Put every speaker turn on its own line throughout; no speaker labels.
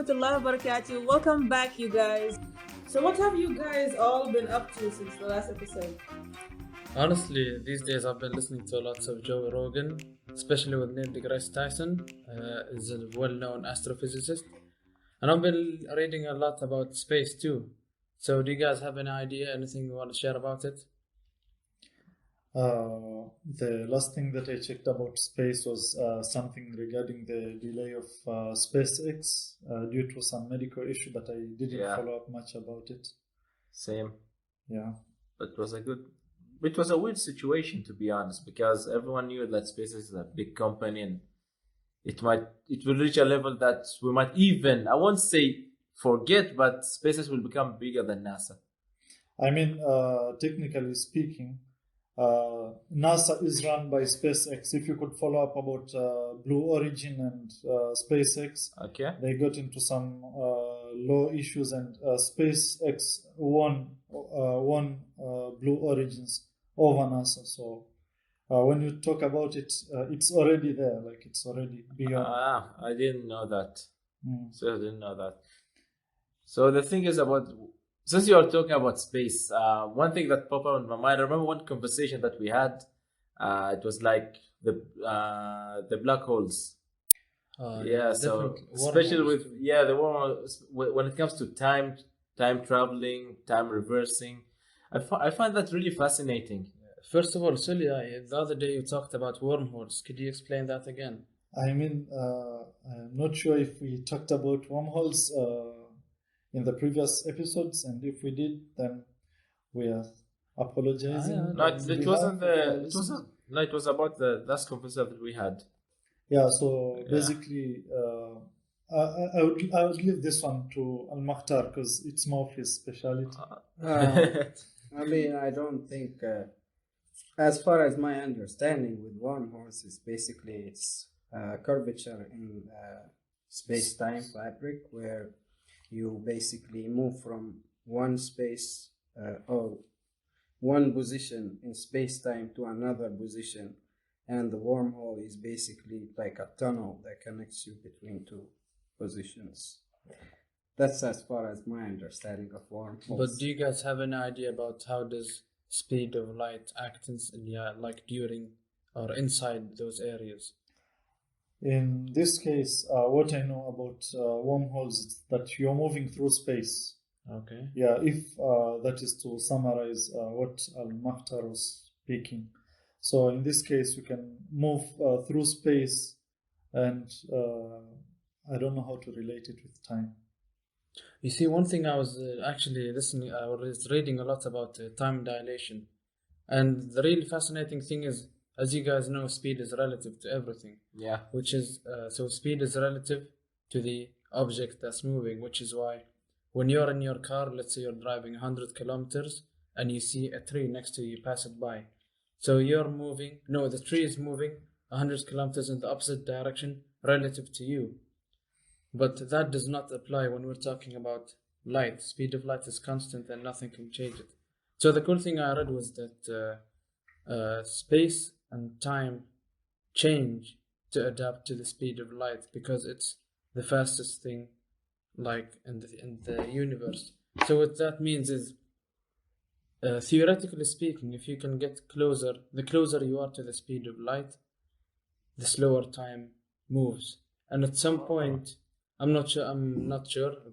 rahmatullahi wa barakatuh. Welcome back, you guys. So, what have you guys all been up to since the last episode?
Honestly, these days I've been listening to lots of Joe Rogan, especially with Neil deGrasse Tyson. Is a well-known astrophysicist, and I've been reading a lot about space too. So, do you guys have any idea, anything you want to share about it?
The last thing that I checked about space was something regarding the delay of SpaceX due to some medical issue, but I didn't follow up much about it.
Same.
Yeah.
It was a weird situation, to be honest, because everyone knew that SpaceX is a big company and it will reach a level that we might even, I won't say forget, but SpaceX will become bigger than NASA.
I mean, technically speaking, NASA is run by SpaceX. If you could follow up about Blue Origin and SpaceX,
okay,
they got into some law issues, and SpaceX won Blue Origins over NASA. So when you talk about it, it's already there, like it's already beyond.
I didn't know that. So I didn't know that. So the thing is since you are talking about space, one thing that popped up in my mind, I remember one conversation that we had. It was like the black holes. So especially with the wormholes, when it comes to time traveling, time reversing, I find that really fascinating.
First of all, Sully, the other day you talked about wormholes. Could you explain that again?
I mean, I'm not sure if we talked about wormholes in the previous episodes, and if we did, then we are apologizing.
No, it wasn't. It was about the last conversation that we had.
Yeah. So basically, I would leave this one to Al Makhtar because it's more of his specialty.
I mean, I don't think. As far as my understanding with wormholes is basically it's curvature in space-time fabric where you basically move from one space or one position in space-time to another position, and the wormhole is basically like a tunnel that connects you between two positions. That's as far as my understanding of wormholes.
But do you guys have any idea about how does speed of light act like during or inside those areas?
In this case, what I know about wormholes is that you're moving through space.
Okay.
Yeah, if that is to summarize what Al-Makhtar was speaking. So in this case, you can move through space, and I don't know how to relate it with time.
You see, one thing I was actually listening, I was reading a lot about time dilation. And the really fascinating thing is, as you guys know, speed is relative to everything.
Yeah.
Which is, so speed is relative to the object that's moving, which is why when you're in your car, let's say you're driving 100 kilometers and you see a tree next to you, pass it by. So the tree is moving 100 kilometers in the opposite direction relative to you. But that does not apply when we're talking about light. Speed of light is constant and nothing can change it. So the cool thing I read was that space and time change to adapt to the speed of light because it's the fastest thing like in the universe. So what that means is theoretically speaking, if you can get closer, the closer you are to the speed of light, the slower time moves. And at some point, I'm not sure.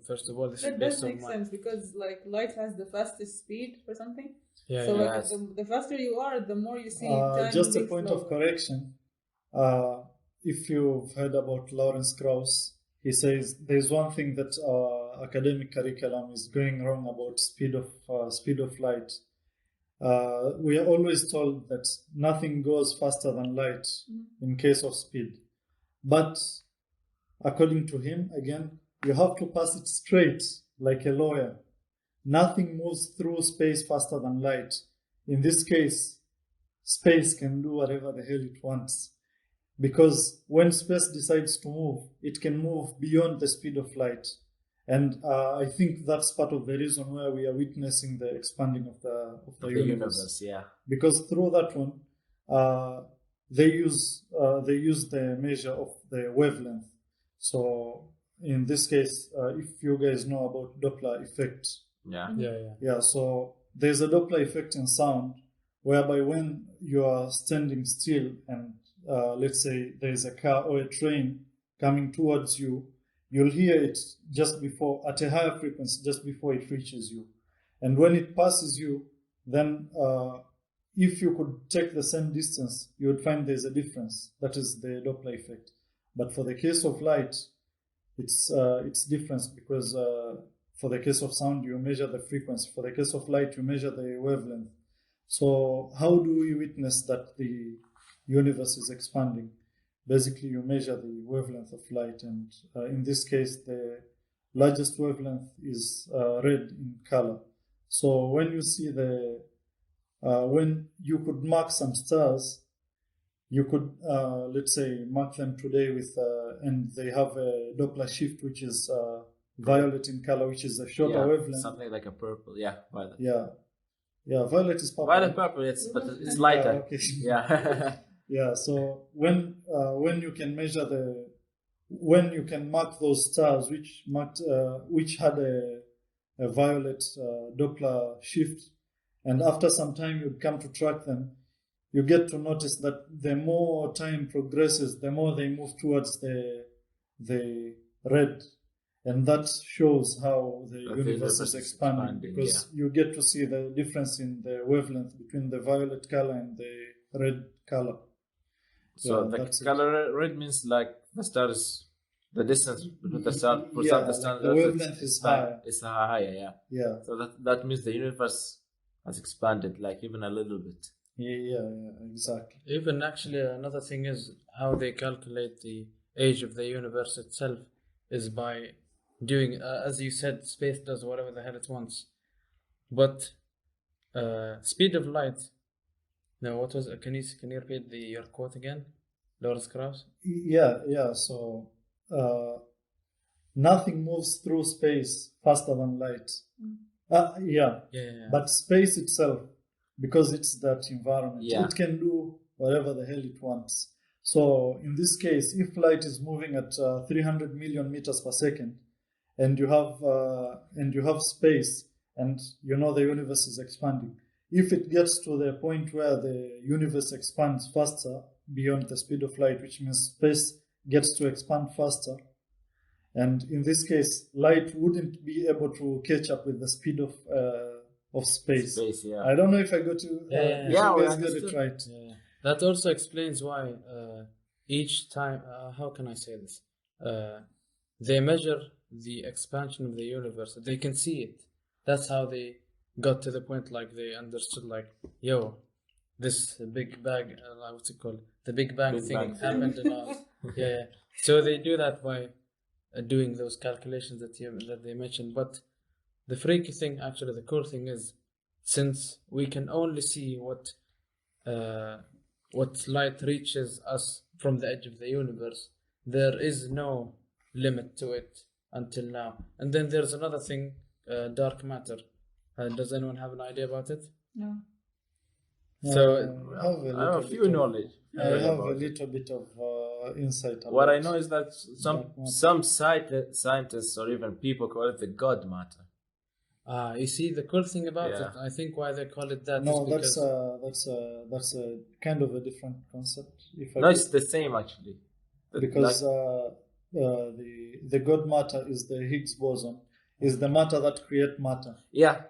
First of all, this
that
is
does make sense because like light has the fastest speed for something.
Yeah.
So like the faster you are, the more you see time.
Just a point of correction. If you've heard about Lawrence Krauss, he says there's one thing that academic curriculum is going wrong about speed of light. We are always told that nothing goes faster than light in case of speed, but according to him, again, you have to pass it straight like a lawyer. Nothing moves through space faster than light. In this case, space can do whatever the hell it wants. Because when space decides to move, it can move beyond the speed of light. And I think that's part of the reason why we are witnessing the expanding of the universe.
Yeah.
Because through that one, they use the measure of the wavelength. So in this case, if you guys know about Doppler effect,
Yeah.
yeah, so there's a Doppler effect in sound, whereby when you are standing still and let's say there's a car or a train coming towards you, you'll hear it just before, at a higher frequency, just before it reaches you. And when it passes you, then if you could take the same distance, you would find there's a difference. That is the Doppler effect. But for the case of light, it's different because for the case of sound, you measure the frequency. For the case of light, you measure the wavelength. So how do we witness that the universe is expanding? Basically, you measure the wavelength of light, and in this case, the largest wavelength is red in color. So when you see when you could mark some stars, you could, let's say, mark them today with, and they have a Doppler shift, which is violet in color, which is a shorter wavelength.
Something like a purple. Yeah, violet.
Yeah, violet is purple.
Violet purple, but it's lighter.
Yeah, okay.
Yeah.
Yeah, so when you can measure when you can mark those stars which had a violet Doppler shift, and after some time you'd come to track them, you get to notice that the more time progresses, the more they move towards the red, and that shows how the universe is expanding, because you get to see the difference in the wavelength between the violet color and the red color.
So the color red means like the stars, the distance between the stars.
Yeah, the wavelength is higher.
It's higher, yeah. So that means the universe has expanded, like even a little bit.
Yeah, exactly.
Even actually, another thing is how they calculate the age of the universe itself is by doing, as you said, space does whatever the hell it wants. But speed of light. No, what was it? Can you repeat your quote again? Lawrence Krauss?
Yeah. So nothing moves through space faster than light. Yeah. But space itself, because it's that environment, it can do whatever the hell it wants. So in this case, if light is moving at 300 million meters per second, and you have space, and you know the universe is expanding, if it gets to the point where the universe expands faster beyond the speed of light, which means space gets to expand faster, and in this case, light wouldn't be able to catch up with the speed of space. I don't know if I got you. You guys got it right.
Yeah. That also explains why each time, how can I say this? They measure the expansion of the universe. They can see it. That's how they got to the point, like they understood, like, yo, this Big Bang, what's it called? The Big Bang thing happened and all. Yeah. So they do that by doing those calculations that they mentioned. But the freaky thing, actually, the cool thing is, since we can only see what light reaches us from the edge of the universe, there is no limit to it until now. And then there's another thing, dark matter. Does anyone have an idea about it?
No.
So
I have a few knowledge.
I have a little bit of insight about
what I know is that some scientists or even people call it the God matter.
You see, the cool thing about it, I think why they call it that.
No,
is
that's a kind of a different concept.
It's the same actually.
Because the God matter is the Higgs boson, is the matter that create matter.
Yeah.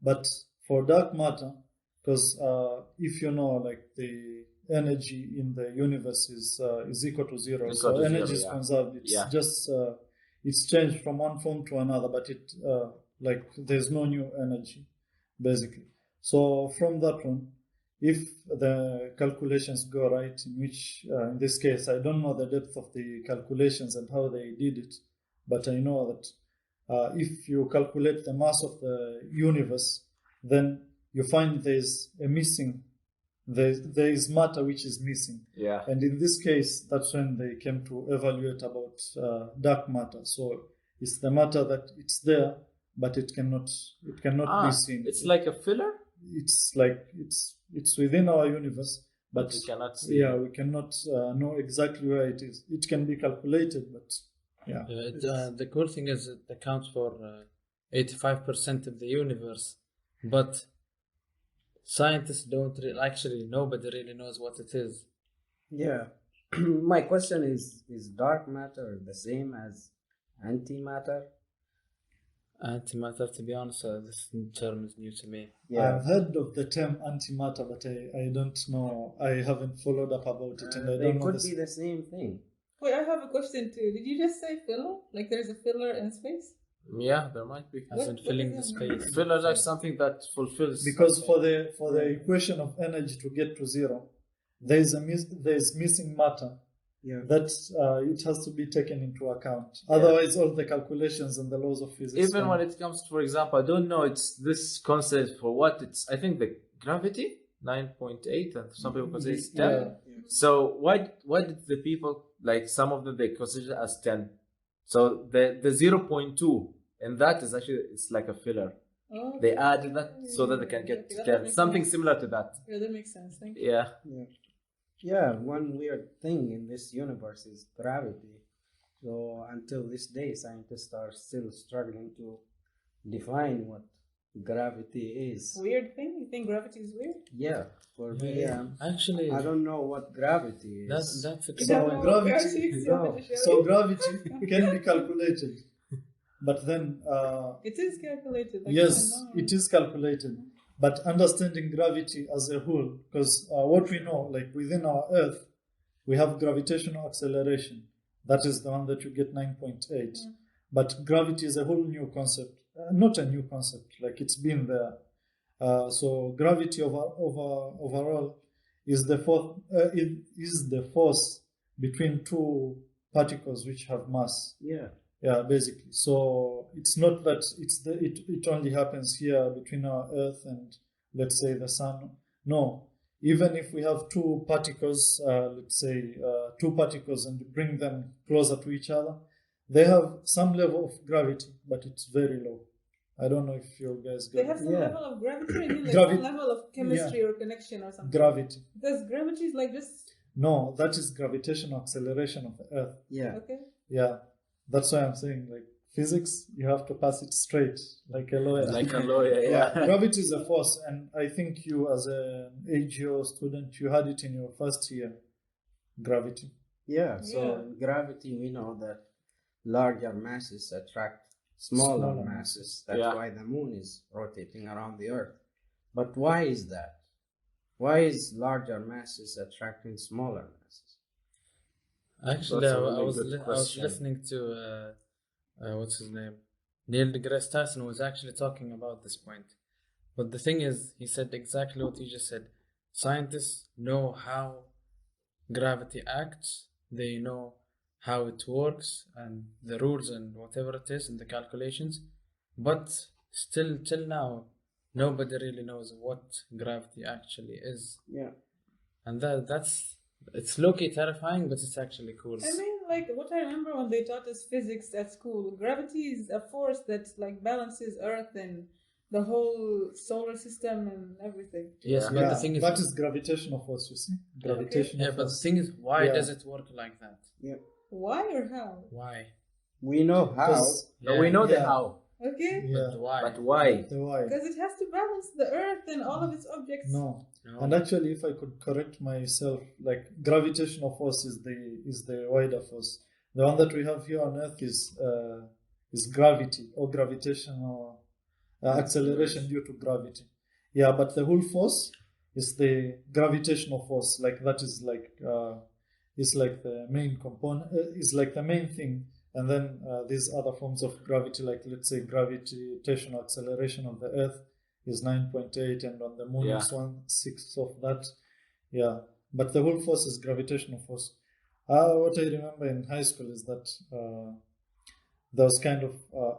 But for dark matter, because if you know, like, the energy in the universe is equal to zero, so energy is conserved. It's just it's changed from one form to another, but it like there's no new energy, basically. So from that one, if the calculations go right, in which in this case I don't know the depth of the calculations and how they did it, but I know that if you calculate the mass of the universe, then you find there is matter which is missing. And in this case, that's when they came to evaluate about dark matter. So it's the matter that it's there, but it cannot be seen.
It's like a filler.
It's like it's within our universe, but
we cannot see.
Yeah, we cannot know exactly where it is. It can be calculated, but Yeah.
The cool thing is it accounts for 85% of the universe, but scientists don't actually, nobody really knows what it is.
Yeah. My question is dark matter the same as antimatter?
Antimatter, to be honest, this term is new to me.
Yeah.
I've heard of the term antimatter, but I don't know. I haven't followed up about it, and I
They
don't know.
could be the same thing.
Wait, I have a question too. Did you just say filler? Like there's a filler in space?
Yeah, there might be.
As in
What
filling the
does that mean?
space.
Filler is like something that fulfills.
Because
something.
for the equation of energy to get to zero, there's missing matter
Yeah.
that it has to be taken into account. Otherwise, all the calculations and the laws of physics.
Even when it comes to, for example, I don't know, it's this concept for what it's, I think the gravity 9.8 and some people consider it's 10.
Yeah.
So why did the people, like some of them, they consider it as 10? So the 0.2, and that is actually, it's like a filler.
Oh,
They added that so that they can get
Okay, that
10.
makes
Something
sense.
similar to that.
Yeah, that makes sense. Thank you.
Yeah.
Yeah, one weird thing in this universe is gravity. So until this day, scientists are still struggling to define what gravity is.
Weird thing? You think gravity is weird?
Yeah, for me,
Actually,
I don't know what gravity is.
that's a
You
So
don't
good
know
point.
what
gravity-
is?
No.
You want me to show
So
you?
gravity can be calculated, but then
It is calculated. Like,
yes,
I know.
it is calculated. But understanding gravity as a whole, because what we know, like within our Earth, we have gravitational acceleration. That is the one that you get 9.8.
Mm.
But gravity is a whole new concept. Not a new concept, like it's been there. So gravity overall is the force between two particles which have mass.
Yeah,
Yeah, basically. So it's not that it only happens here between our Earth and, let's say, the Sun. No, even if we have two particles, let's say two particles, and bring them closer to each other, they have some level of gravity, but it's very low. I don't know if you guys
They
get
have some
Yeah.
level of gravity, or you mean like
Gravi-
some level of chemistry or connection or something?
gravity.
Because gravity is like just
No, that is gravitational acceleration of the Earth.
yeah.
okay.
Yeah, that's why I'm saying, like, physics, you have to pass it straight, like a lawyer.
Like a lawyer,
Yeah,
yeah.
gravity is a force, and I think you, as an AGO student, you had it in your first year. Gravity.
Yeah, so
Yeah.
in gravity, we know that larger masses attract smaller
Smaller
masses. That's
Yeah.
why the moon is rotating around the Earth. But why is that? Why is larger masses attracting smaller masses?
Actually,
That's a
I
really
was
good
I was
question.
listening to what's his name, Neil deGrasse Tyson was actually talking about this point. But the thing is, he said exactly what you just said. Scientists know how gravity acts. They know how it works and the rules and whatever it is and the calculations. But still, till now, nobody really knows what gravity actually is.
Yeah.
And it's low-key terrifying, but it's actually cool.
I mean, like what I remember when they taught us physics at school, gravity is a force that like balances Earth and the whole solar system and everything.
Yes,
Yeah.
but the thing is,
that is gravitational force, you see? Gravitational
yeah, but the
force.
thing is, why
Yeah.
does it work like that?
Why or how?
Why?
We know how.
'Cause-
No, we know the
Yeah.
how,
Okay,
Yeah,
But why?
but why?
the why.
because it has to balance the Earth and all of its objects.
No.
No.
And actually, if I could correct myself, like gravitational force is the wider force. The one that we have here on Earth is gravity or gravitational acceleration due to gravity. Yeah, but the whole force is the gravitational force. Like that is like the main component. Is like the main thing, and then these other forms of gravity, like let's say gravitational acceleration of the Earth is 9.8, and on the moon
Yeah.
is 1/6 of that. Yeah, but the whole force is gravitational force. What I remember in high school is that there was kind of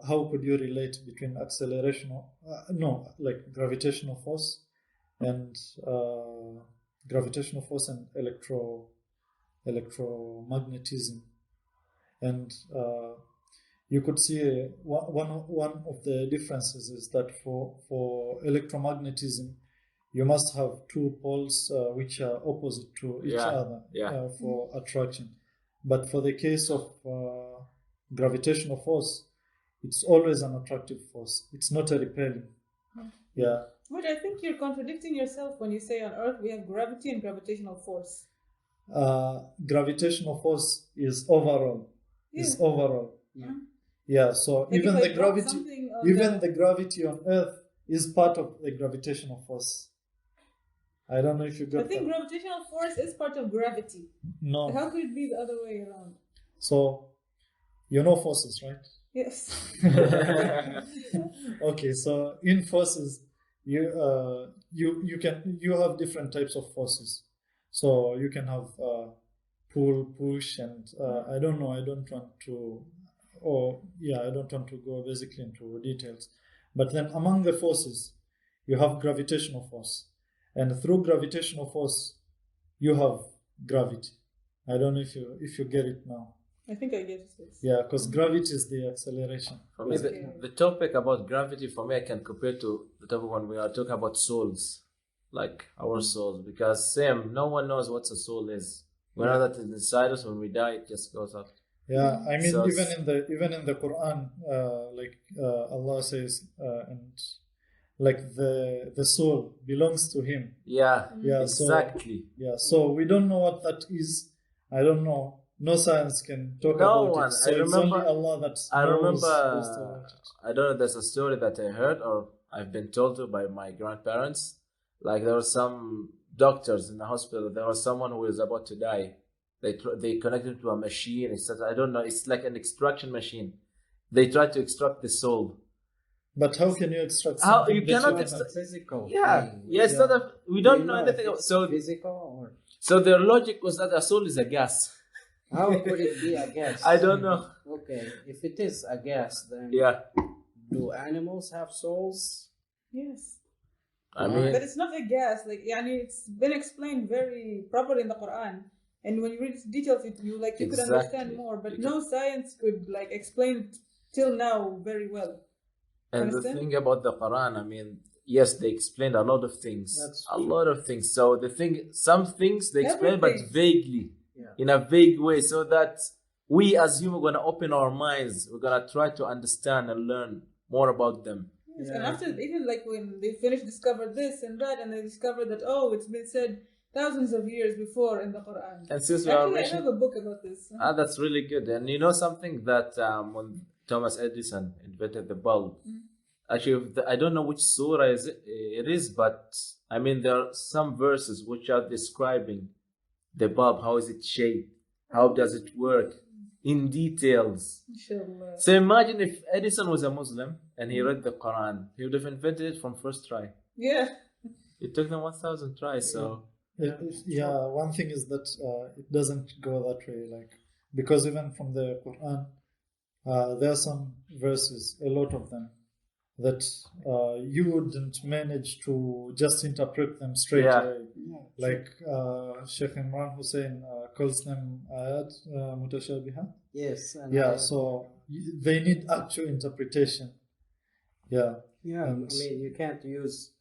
how could you relate between gravitational force and electromagnetism, and you could see one of the differences is that for electromagnetism, you must have two poles which are opposite to each
Yeah,
other
yeah.
for attraction. But for the case of gravitational force, it's always an attractive force. It's not a repelling. Yeah.
But I think you're contradicting yourself when you say on Earth we have gravity and gravitational force.
Gravitational force is overall.
Yeah.
Is overall.
Yeah.
Yeah. So
Like
even
if I
the
drop
gravity,
something on
even the gravity on Earth is part of the gravitational force. I don't know if you
I
got
think
that.
gravitational force is part of gravity.
No.
How could it be the other way around?
So you know forces, right?
Yes.
Okay, so in forces, you have different types of forces. So you can have pull, push, and I don't want to go basically into details. But then among the forces, you have gravitational force, and through gravitational force, you have gravity. I don't know if you get it now.
I think I get this.
Yeah, because gravity is the acceleration.
For me, the topic about gravity, for me, I can compare to the topic when we are talking about souls, like our souls, because no one knows what a soul is. We know that it's inside us. When we die, it just goes up.
Yeah, I mean,
So
even in the Quran, Allah says, and like the soul belongs to Him.
Yeah,
Yeah,
exactly.
So we don't know what that is. I don't know. No science can talk about it. So it's only Allah that knows.
I don't know. There's a story that I heard or I've been told to by my grandparents. Like there were some doctors in the hospital. There was someone who was about to die. They connected to a machine. I don't know. It's like an extraction machine. They tried to extract the soul.
But how can you extract
How
something?
you cannot
extract physical.
It's not a. We don't know anything. So
physical or
so their logic was that a soul is a gas.
how could it be a gas?
I don't know.
Okay, if it is a gas, then do animals have souls?
Yes.
I mean,
but it's not a gas. Like, it's been explained very properly in the Quran. And when you read details, you could understand more. But no science could explain it till now very well.
And the thing about the Quran, I mean, yes, they explained a lot of things. Lot of things. So some things they explain, but vaguely. In a vague way, so that we as humans are going to open our minds. We're going to try to understand and learn more about them.
Yes, and after, even when they discovered this and that, and they discovered that, it's been said thousands of years before in the Quran.
And since
I have a book about this.
That's really good. And you know something that when Thomas Edison invented the bulb, actually, I don't know which surah it is, but I mean, there are some verses which are describing the bulb, how is it shaped, how does it work in details.
Inshallah.
So imagine if Edison was a Muslim and he read the Quran, he would have invented it from first try.
Yeah.
It took them 1,000 tries. So
one thing is that it doesn't go that way, because even from the Quran, there are some verses, a lot of them, that you wouldn't manage to just interpret them straight away. Like Sheikh Imran Hussein calls them ayat mutashabihat.
Yes.
So they need actual interpretation. Yeah.
Yeah, I mean, you can't use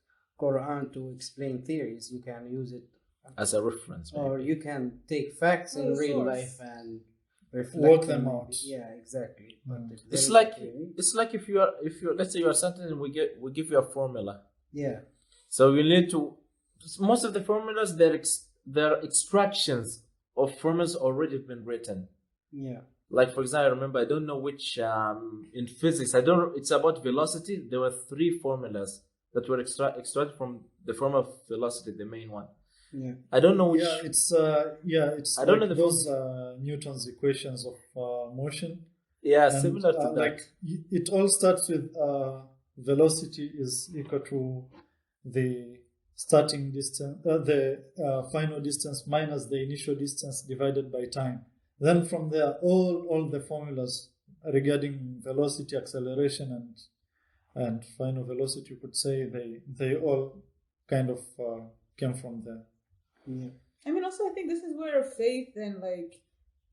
Quran to explain theories. You can use it
as a reference.
Or you can take facts in real life and
work them out.
Yeah, exactly.
It's like if you let's say you are certain and we give you a formula.
Yeah.
So you need to most of the formulas they're extractions of formulas already been written.
Yeah.
Like for example, I remember I don't know which in physics it's about velocity. There were 3 formulas that were extracted from the formula of velocity, the main one.
Yeah.
I don't know which.
It's
I don't know
those Newton's equations of motion.
Yeah,
and,
similar to that.
It all starts with velocity is equal to the starting distance, the final distance minus the initial distance divided by time. Then from there, all the formulas regarding velocity, acceleration, and final velocity, you could say they all kind of came from there.
Yeah.
I mean, also, I think this is where faith and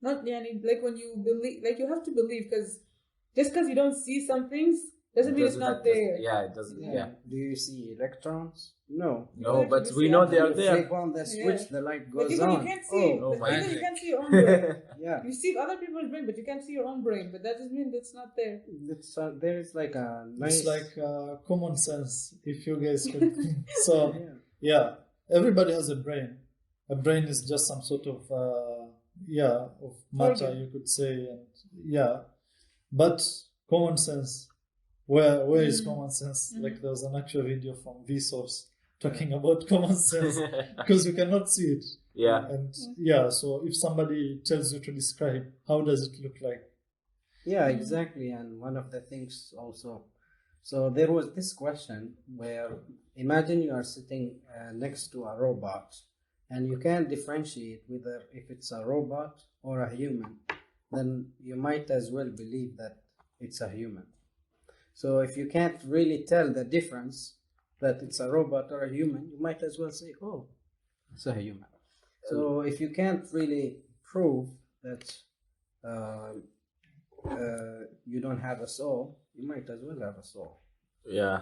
not when you believe, you have to believe, because just because you don't see some things Doesn't mean it's
doesn't
not
that does-
there.
Yeah, it doesn't. Yeah.
Do you see electrons? No.
No,
Exactly,
but
you
we
see
know
atoms.
they are
You
there.
flip on the switch,
Yeah.
the light
But
goes
you
on.
can't see.
Oh
But
my
because you
God.
can't see your own brain.
Yeah.
You see other people's brain, but you can't see your own brain. But that doesn't mean that's not there.
It's there is like a nice.
It's like common sense, if you guys could. So,
Yeah.
yeah, everybody has a brain. A brain is just some sort of, of matter,
Organ.
you could say. And yeah, but common sense, where is common sense? Like there was an actual video from Vsauce talking about common sense because you cannot see it.
Yeah.
And yeah, so if somebody tells you to describe, how does it look like?
Yeah, exactly. And one of the things also, so there was this question where imagine you are sitting next to a robot and you can't differentiate whether if it's a robot or a human, then you might as well believe that it's a human. So if you can't really tell the difference that it's a robot or a human, you might as well say, oh, it's a human. So if you can't really prove that you don't have a soul, you might as well have a soul.
Yeah.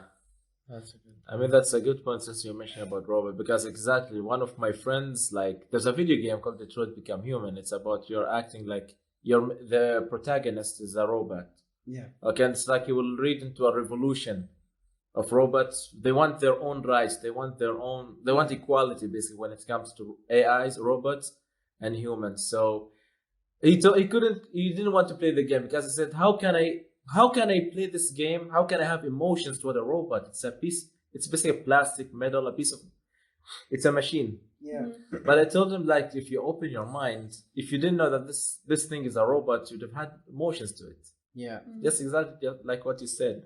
That's a good.
I mean, that's a good point since you mentioned about robot, because exactly one of my friends, like, there's a video game called Detroit Become Human. It's about you're acting like the protagonist is a robot.
Yeah.
Okay, and it's like you will read into a revolution of robots. They want their own rights. They want equality basically when it comes to AIs, robots, and humans. So he didn't want to play the game because he said, how can I play this game? How can I have emotions toward a robot? It's basically a plastic, metal, it's a machine.
Yeah.
But I told him, like, if you open your mind, if you didn't know that this thing is a robot, you'd have had emotions to it.
Yeah.
Just exactly like what you said.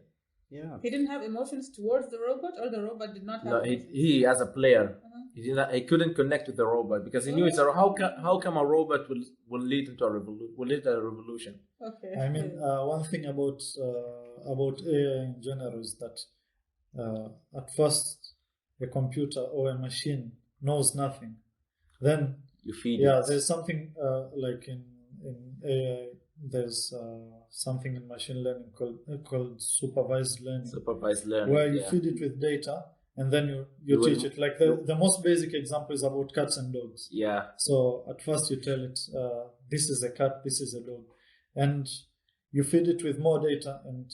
Yeah.
He didn't have emotions towards the robot, or the robot did not have
No,
emotions?
he as a player, he couldn't connect with the robot because he knew it's how come a robot will lead into a revolution.
Okay.
I mean, one thing about AI in general is that at first a computer or a machine knows nothing. Then
You feed
yeah,
it.
there's something like in AI. There's something in machine learning called supervised learning,
Supervised learning.
where you
yeah.
feed it with data and then you
You
teach
will-
it. Like the most basic example is about cats and dogs.
Yeah.
So at first you tell it, this is a cat, this is a dog, and you feed it with more data, and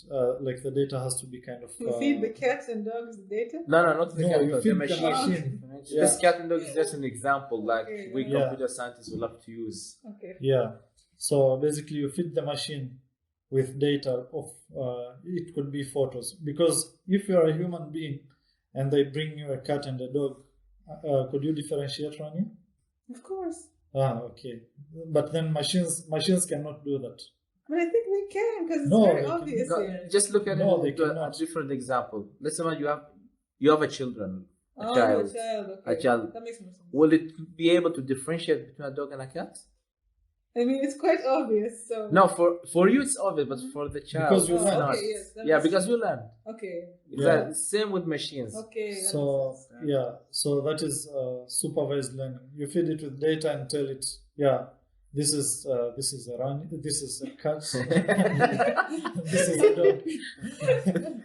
like the data has to be kind of.
You feed the cats and dogs the data?
No, not the
No,
cat
you
and dog,
feed
the
the
machine.
machine. Yeah.
This cat and dog is just an example, like
Okay,
we
yeah.
computer scientists will love to use.
Okay.
Yeah. So basically, you feed the machine with data of it could be photos, because if you are a human being and they bring you a cat and a dog, could you differentiate, Rania?
Of course.
Okay. But then machines cannot do that.
But I think they can, because it's
No,
very
they can-
obvious
No,
here.
just look at
No, they
it. A
cannot.
different example. Let's say you have a children, a
Oh,
child.
a child. Okay.
A child.
That makes more sense.
Will it be able to differentiate between a dog and a cat?
I mean, it's quite obvious. So.
No, for you it's obvious, but for the child,
Because you
it's
learn.
not.
Okay, yes, that
Yeah,
makes
because
sense.
you learn.
Okay.
Exactly. Same with machines.
Okay. that
So
makes sense.
yeah, so that is supervised learning. You feed it with data and tell it, yeah, this is a run, this is a cat, this is a dog,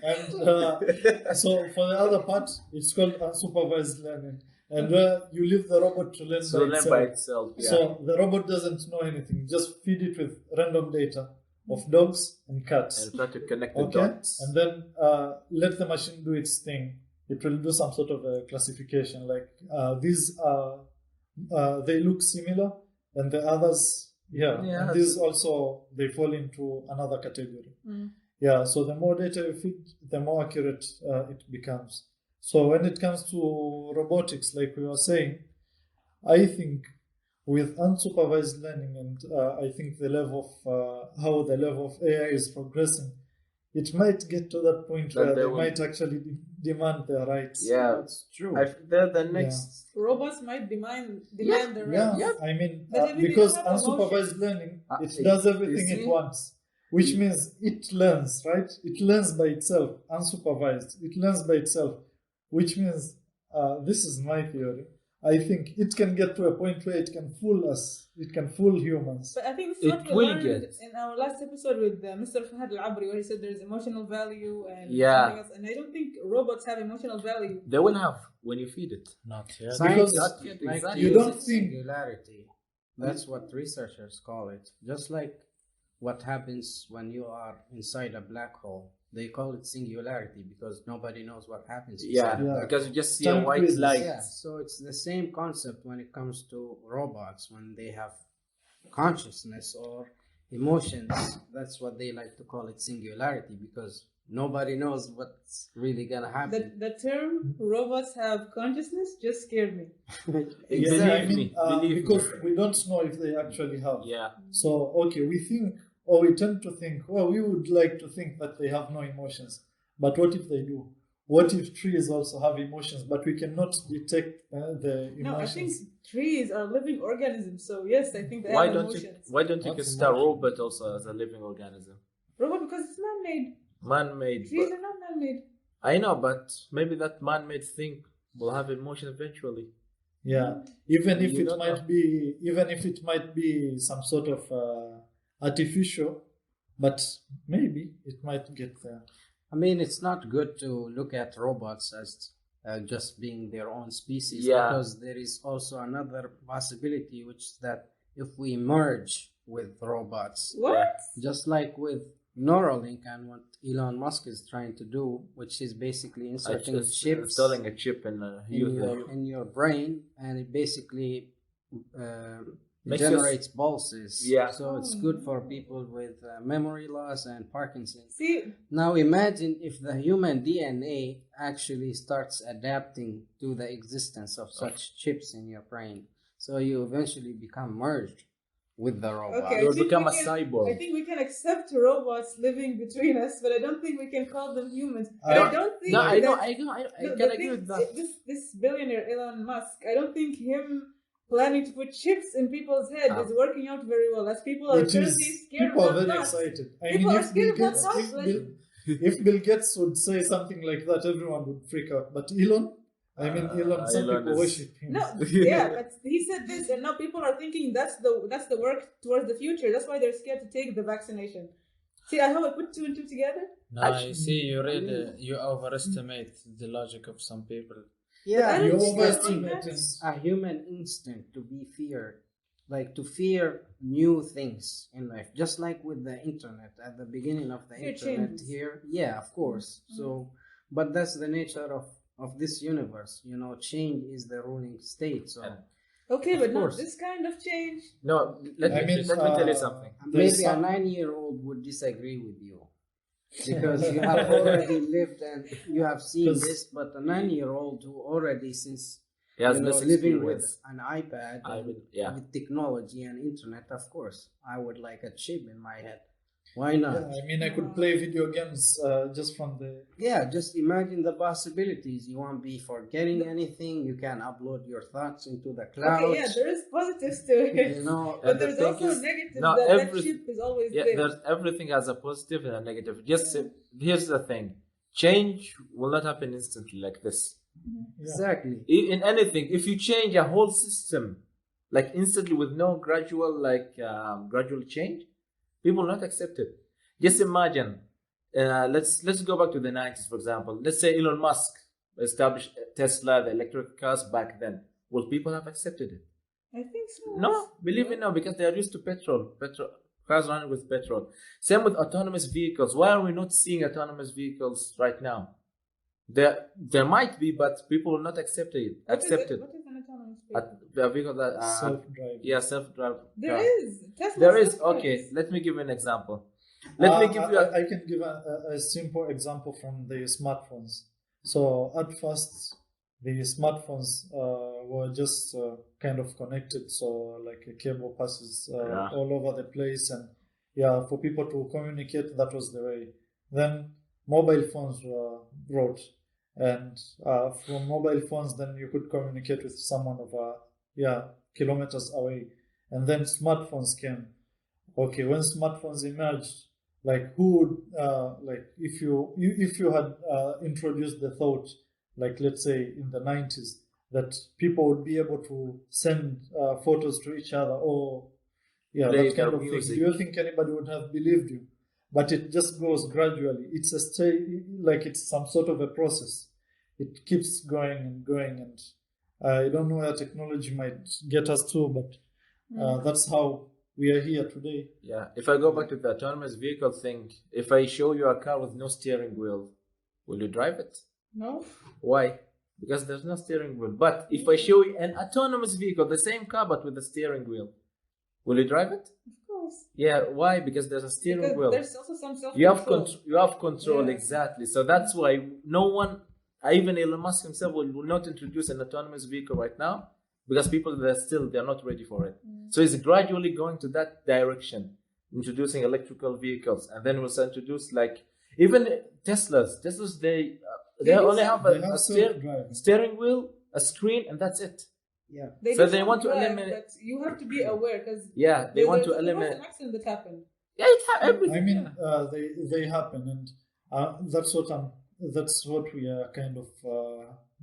and so for the other part, it's called unsupervised learning, and where you leave the robot to learn
So
by
learn
itself.
by itself. Yeah.
So the robot doesn't know anything. Just feed it with random data of dogs and cats.
And try to connect the
Okay,
dots.
and then let the machine do its thing. It will do some sort of a classification, like these are they look similar, and the others,
Yeah.
and these also they fall into another category.
Mm.
Yeah, so the more data you feed, the more accurate it becomes. So when it comes to robotics, like we were saying, I think with unsupervised learning, and I think the level of how the level of AI is progressing, it might get to that point
That
where
they
they
will-
might actually demand their rights.
Yeah.
That's true.
They're the next.
Robots might demand the
Yeah,
rights.
I mean,
But they really
because
don't have
unsupervised
emotions.
learning, it
You
does everything
see?
it wants, which means it learns, right? It learns by itself, unsupervised. It learns by itself, which means this is my theory. I think it can get to a point where it can fool us. It can fool humans.
But I think this is
It
what we
will
learned
get.
in our last episode with Mr. Fahad Al-Abri, where he said there's emotional value and
Yeah.
something else. And I don't think robots have emotional value.
They will have when you feed it.
Not yet.
Scientists
Not yet,
like
exactly.
to
You
use
don't
it
think-
singularity. That's what researchers call it. Just like what happens when you are inside a black hole. They call it singularity because nobody knows what happens inside
Yeah,
a black
because you just see
Time
a white
quizzes.
light.
Yeah, so it's the same concept when it comes to robots when they have consciousness or emotions. That's what they like to call it singularity because nobody knows what's really gonna happen.
The term robots have consciousness just scared me.
Believe me, believe me.
because we don't know if they actually have.
Yeah,
So, okay, we think, or we tend to think, well, we would like to think that they have no emotions. But what if they do? What if trees also have emotions, but we cannot detect the emotions?
No, I think trees are living organisms. So yes, I think they
why
have
don't
emotions.
you
What's
consider
emotion?
robot also as a living organism?
Robot because it's man-made.
Man-made.
Trees are not man-made.
I know, but maybe that man-made thing will have emotion eventually.
Yeah, even if
You
it
don't
might
know.
be, even if it might be some sort of artificial, but maybe it might get there.
I mean, it's not good to look at robots as just being their own species
Yeah.
because there is also another possibility, which is that if we merge with robots,
What?
just like with Neuralink and what Elon Musk is trying to do, which is basically inserting chips
Installing a chip in
in your brain, and it basically
Makes you
generates pulses.
Yeah.
So it's good for people with memory loss and Parkinson's.
See,
Now imagine if the human DNA actually starts adapting to the existence of such chips in your brain. So you eventually become merged with the robot.
okay, I
You'll
think
become
we
a
can-
cyborg.
I think we can accept robots living between us, but I don't think we can call them humans. And
No,
I don't think
No, I know,
that-
I know, I
No,
can
the
agree
thing-
with that.
This billionaire Elon Musk, I don't think him planning to put chips in people's head is working out very well. As people are
It
currently
is,
scared
people are
about
very
nuts.
excited. I
People
mean,
are scared about nuts,
if,
like-
Bill, if Bill Gates would say something like that, everyone would freak out. But Elon, Elon, some
Elon
people
is-
worship him.
No, yeah, but he said this, and now people are thinking that's the work towards the future. That's why they're scared to take the vaccination. See, I hope I put two and two together.
No, you see, you overestimate the logic of some people.
I
Yeah,
don't
You
think that's
overestimate
like
it.
a human instinct to be feared, like to fear new things in life, just like with the internet at the beginning of the
Fear
internet
changes.
here. Yeah, of course. So, but that's the nature of this universe. You know, change is the ruling state. So
Okay,
Of
but not
course.
this kind of change.
No, let
I
me
mean,
tell you something.
There's
maybe
some-
a 9-year-old would disagree with you because you have already lived and you have seen
'Cause-
this. But a 9-year-old who already since
He has
you know,
less
living with
experience.
an iPad
I
and
will, yeah.
with technology and internet, of course, I would like a chip in my head. Why not?
Yeah, I mean, I could play video games just from the.
Yeah, just imagine the possibilities. You won't be forgetting anything. You can upload your thoughts into the cloud.
Okay, yeah, there is positives to it.
You know,
But
And the
there's
thing
also
is-
negatives
no,
that
every-
chip is always
Yeah,
there.
there's everything has a positive and a negative. Just here's the thing: change will not happen instantly like this.
exactly.
In anything, if you change a whole system like instantly with no gradual change, people will not accept it. Just imagine. Let's go back to the 90s, for example. Let's say Elon Musk established Tesla, the electric cars back then. Will people have accepted it?
I think so.
No, believe me, no, because they are used to petrol. Cars running with petrol. Same with autonomous vehicles. Why are we not seeing autonomous vehicles right now? There might be, but people will not accept it.
What is
Accept
it?
it.
What is an autonomous vehicle?
A vehicle that
Self-driving.
self-drive.
There
car.
is. Tesla
There is.
self-drives.
Okay, let me give you an example. Let me give you.
I can give a simple example from the smartphones. So at first, the smartphones were just kind of connected, so like a cable passes all over the place, and yeah, for people to communicate, that was the way. Then mobile phones were brought, and from mobile phones, then you could communicate with someone over kilometers away, and then smartphones came. Okay, when smartphones emerged, like who would like if you had introduced the thought, like let's say in the 90s, that people would be able to send photos to each other or
Play
that kind
their
of thing.
music.
Do you think anybody would have believed you? But it just goes gradually. It's like it's some sort of a process. It keeps going and going, and I don't know where technology might get us to, but that's how we are here today.
Yeah. If I go back to the autonomous vehicle thing, if I show you a car with no steering wheel, will you drive it?
No.
Why? Because there's no steering wheel. But if I show you an autonomous vehicle, the same car but with a steering wheel, will you drive it?
Of course.
Yeah. Why? Because there's a steering
Because
wheel.
there's also some self-control.
You have control,
Yeah.
exactly. So that's why no one, even Elon Musk himself, will not introduce an autonomous vehicle right now because people they're not ready for it. So he's gradually going to that direction, introducing electrical vehicles, and then we'll introduce like even Teslas. They only have a
self-driving.
steering wheel, a screen, and that's it.
Yeah.
So
do
they want to
drive,
eliminate-
But you have to be aware because
Yeah, they want to
there was
eliminate.
an accident that happened.
Yeah, it everything.
I mean,
yeah.
they happen, and that's what we are kind of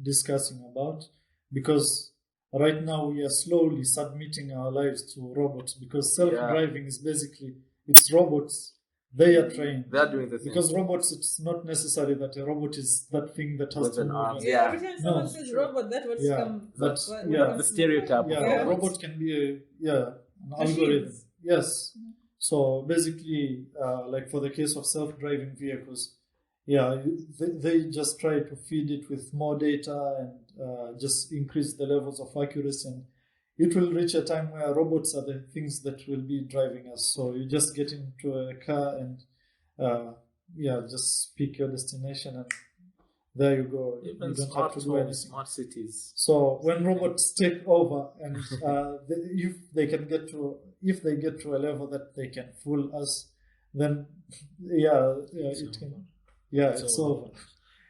discussing about, because right now we are slowly submitting our lives to robots, because self-driving is basically it's robots. They are trained.
They are doing the thing.
Because robots, it's not necessary that a robot is that thing that has
With
to
an
move.
arm.
and-
Yeah,
Yeah.
every time someone
No.
says robot, that's what's
Yeah,
come.
that's-
what
yeah.
comes
The
to
stereotype
mind.
of
Yeah,
Yeah.
robot can be an
Machines.
algorithm. Yes. So basically, like for the case of self-driving vehicles, they just try to feed it with more data and just increase the levels of accuracy, and it will reach a time where robots are the things that will be driving us. So you just get into a car and just pick your destination, and there you go.
Even
You don't
smart
have to do
homes,
anything.
smart cities.
So when robots take over, and if they get to a level that they can fool us, then it can. Yeah, it's over.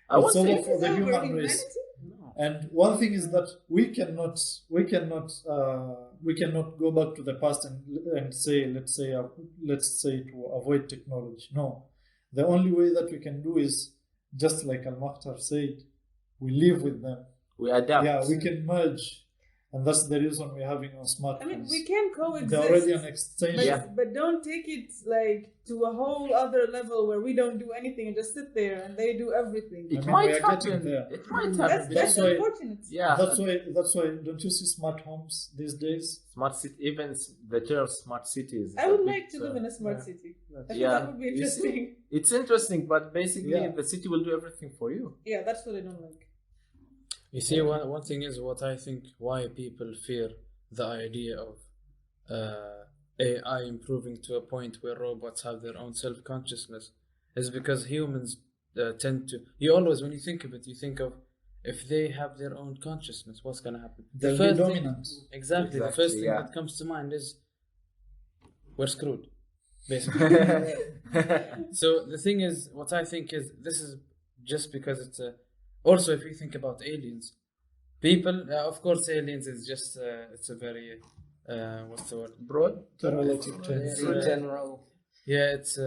I
It's
won't
over
say
for the
Over
human
humanity?
race.
no.
And one thing is that we cannot go back to the past and say let's say to avoid technology. No, the only way that we can do is just like Al-Makhtar said, we live with them.
We adapt.
Yeah, we can merge, and that's the reason we're having our smartphones.
I mean, we can coexist.
They're already an extension.
But don't take it like to a whole other level where we don't do anything and just sit there and they do everything.
It
I mean,
might
we are getting
happen.
there.
It might
That's
happen.
That's why-
unfortunate.
Yeah.
That's why don't you see smart homes these days?
Smart city. Even the term smart cities.
I would like to live in a smart city. I think
Yeah.
that would be
You see?
interesting.
It's interesting, but basically
Yeah.
the city will do everything for you.
Yeah, that's what I don't like.
You see, one thing is what I think why people fear the idea of AI improving to a point where robots have their own self-consciousness is because humans tend to. You always, when you think of it, you think of if they have their own consciousness, what's going to happen?
They'll be
first
dominant.
Exactly. The
Exactly,
first thing
yeah.
that comes to mind is we're screwed, basically. So the thing is, what I think is this is just because it's a. Also, if you think about aliens, people, of course, aliens is just it's a very what's the word?
Broad.
Relative terms.
Yeah.
General.
Yeah, it's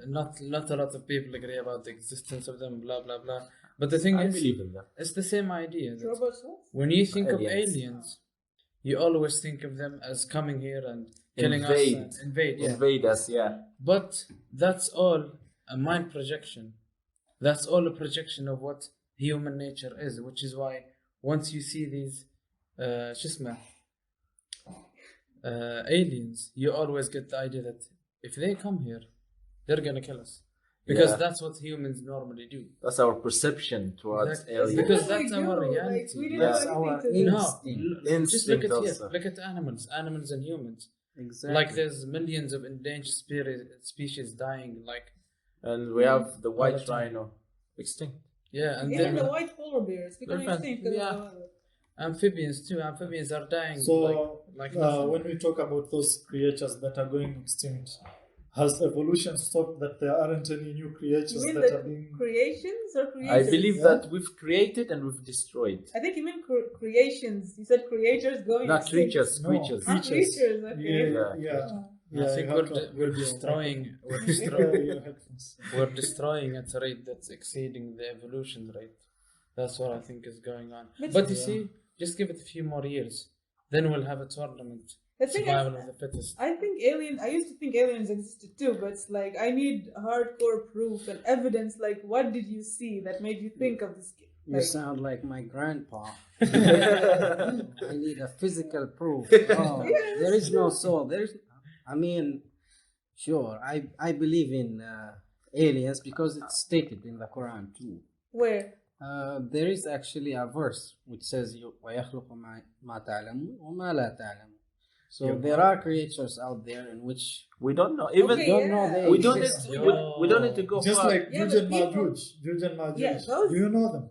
not a lot of people agree about the existence of them. Blah blah blah. But the thing
I
is,
believe in that.
it's the same idea. that
Robots, what?
when you think of
Aliens.
aliens, you always think of them as coming here and killing
Invade.
us. And invade. Yeah.
Invade us, yeah.
But that's all a mind projection. That's all a projection of what human nature is, which is why once you see these aliens, you always get the idea that if they come here, they're gonna kill us. Because
Yeah.
that's what humans normally do.
That's our perception towards
Exactly.
aliens.
Because
That's what
that's
we
our
do.
reality.
Like, we didn't
That's
have
our
anything to do.
No,
Instinct.
just look at
also.
look at animals and humans.
Exactly.
Like there's millions of endangered species dying. Like
And we have the white
the time.
rhino extinct.
yeah, and
Even
then
the white polar bears becoming
They're
extinct because
yeah.
of the weather.
amphibians too. Amphibians are dying.
So
like nothing.
when we talk about those creatures that are going extinct, has evolution stopped that there aren't any new creatures
You mean
that
the
are being?
creations or
I
creators?
believe
Yeah.
that we've created and we've destroyed.
I think you mean creations. You said creators going
Not
extinct.
creatures,
No.
creatures.
Ah, creatures, okay.
Yeah.
I think
you have to
we're
upgrade your-
destroying
your headphones.
we're destroying at a rate that's exceeding the evolution rate. That's what I think is going on.
But-
But you
Yeah.
see, just give it a few more years. Then we'll have a tournament.
The thing
Survival
is,
of the fittest.
I used to think aliens existed too, but it's like I need hardcore proof and evidence. Like, what did you see that made you think of this?
You sound like my grandpa. I need a physical proof. Oh, there is no soul. Sure, I believe in aliens because it's stated in the Quran too.
Where?
There is actually a verse which says وَيَخْلُقُ مَا تَعْلَمُونَ وَمَا لَا تَعْلَمُونَ. So there are creatures out there in which
we don't know. Even
okay,
don't know they
we don't
exist.
we don't need to go
Just
far.
like Juj and Majuj. Juj and Majuj.
Yeah, those-
Do you know them?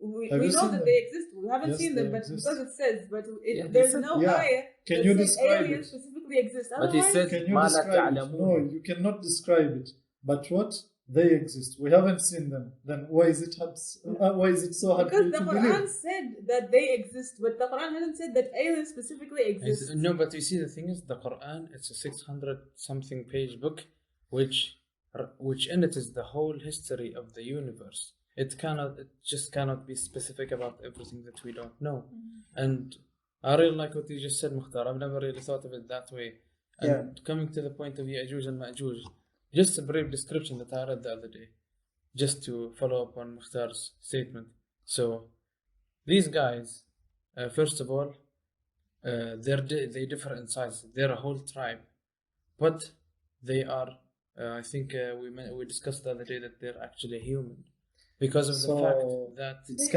We
Have you
know
seen
that
them?
they exist. We haven't
Yes,
seen them,
they
but
exist.
because it says, but
Yeah,
there's
he
no
said- Yeah.
ayah.
Can
that
you
says
describe
aliens
it?
specifically exist.
But he
Otherwise,
said,
Can you
"Ma la
describe it?
ta'lamun."
No, you cannot describe it. But what? They exist. We haven't seen them. Then why is it so hard for
because
you
the
to
Quran
believe?
said that they exist, but the Quran hasn't said that aliens specifically exist.
No, but you see, the thing is, the Quran, it's a 600 something page book, which in it is the whole history of the universe. It just cannot be specific about everything that we don't know. And I really like what you just said, Mukhtar. I've never really thought of it that way. And coming to the point of Ya'juj and Ma'juj, just a brief description that I read the other day, just to follow up on Mukhtar's statement. So, these guys, first of all, they differ in size. They're a whole tribe, but they are. I think we discussed the other day that they're actually human, because of the fact that
it's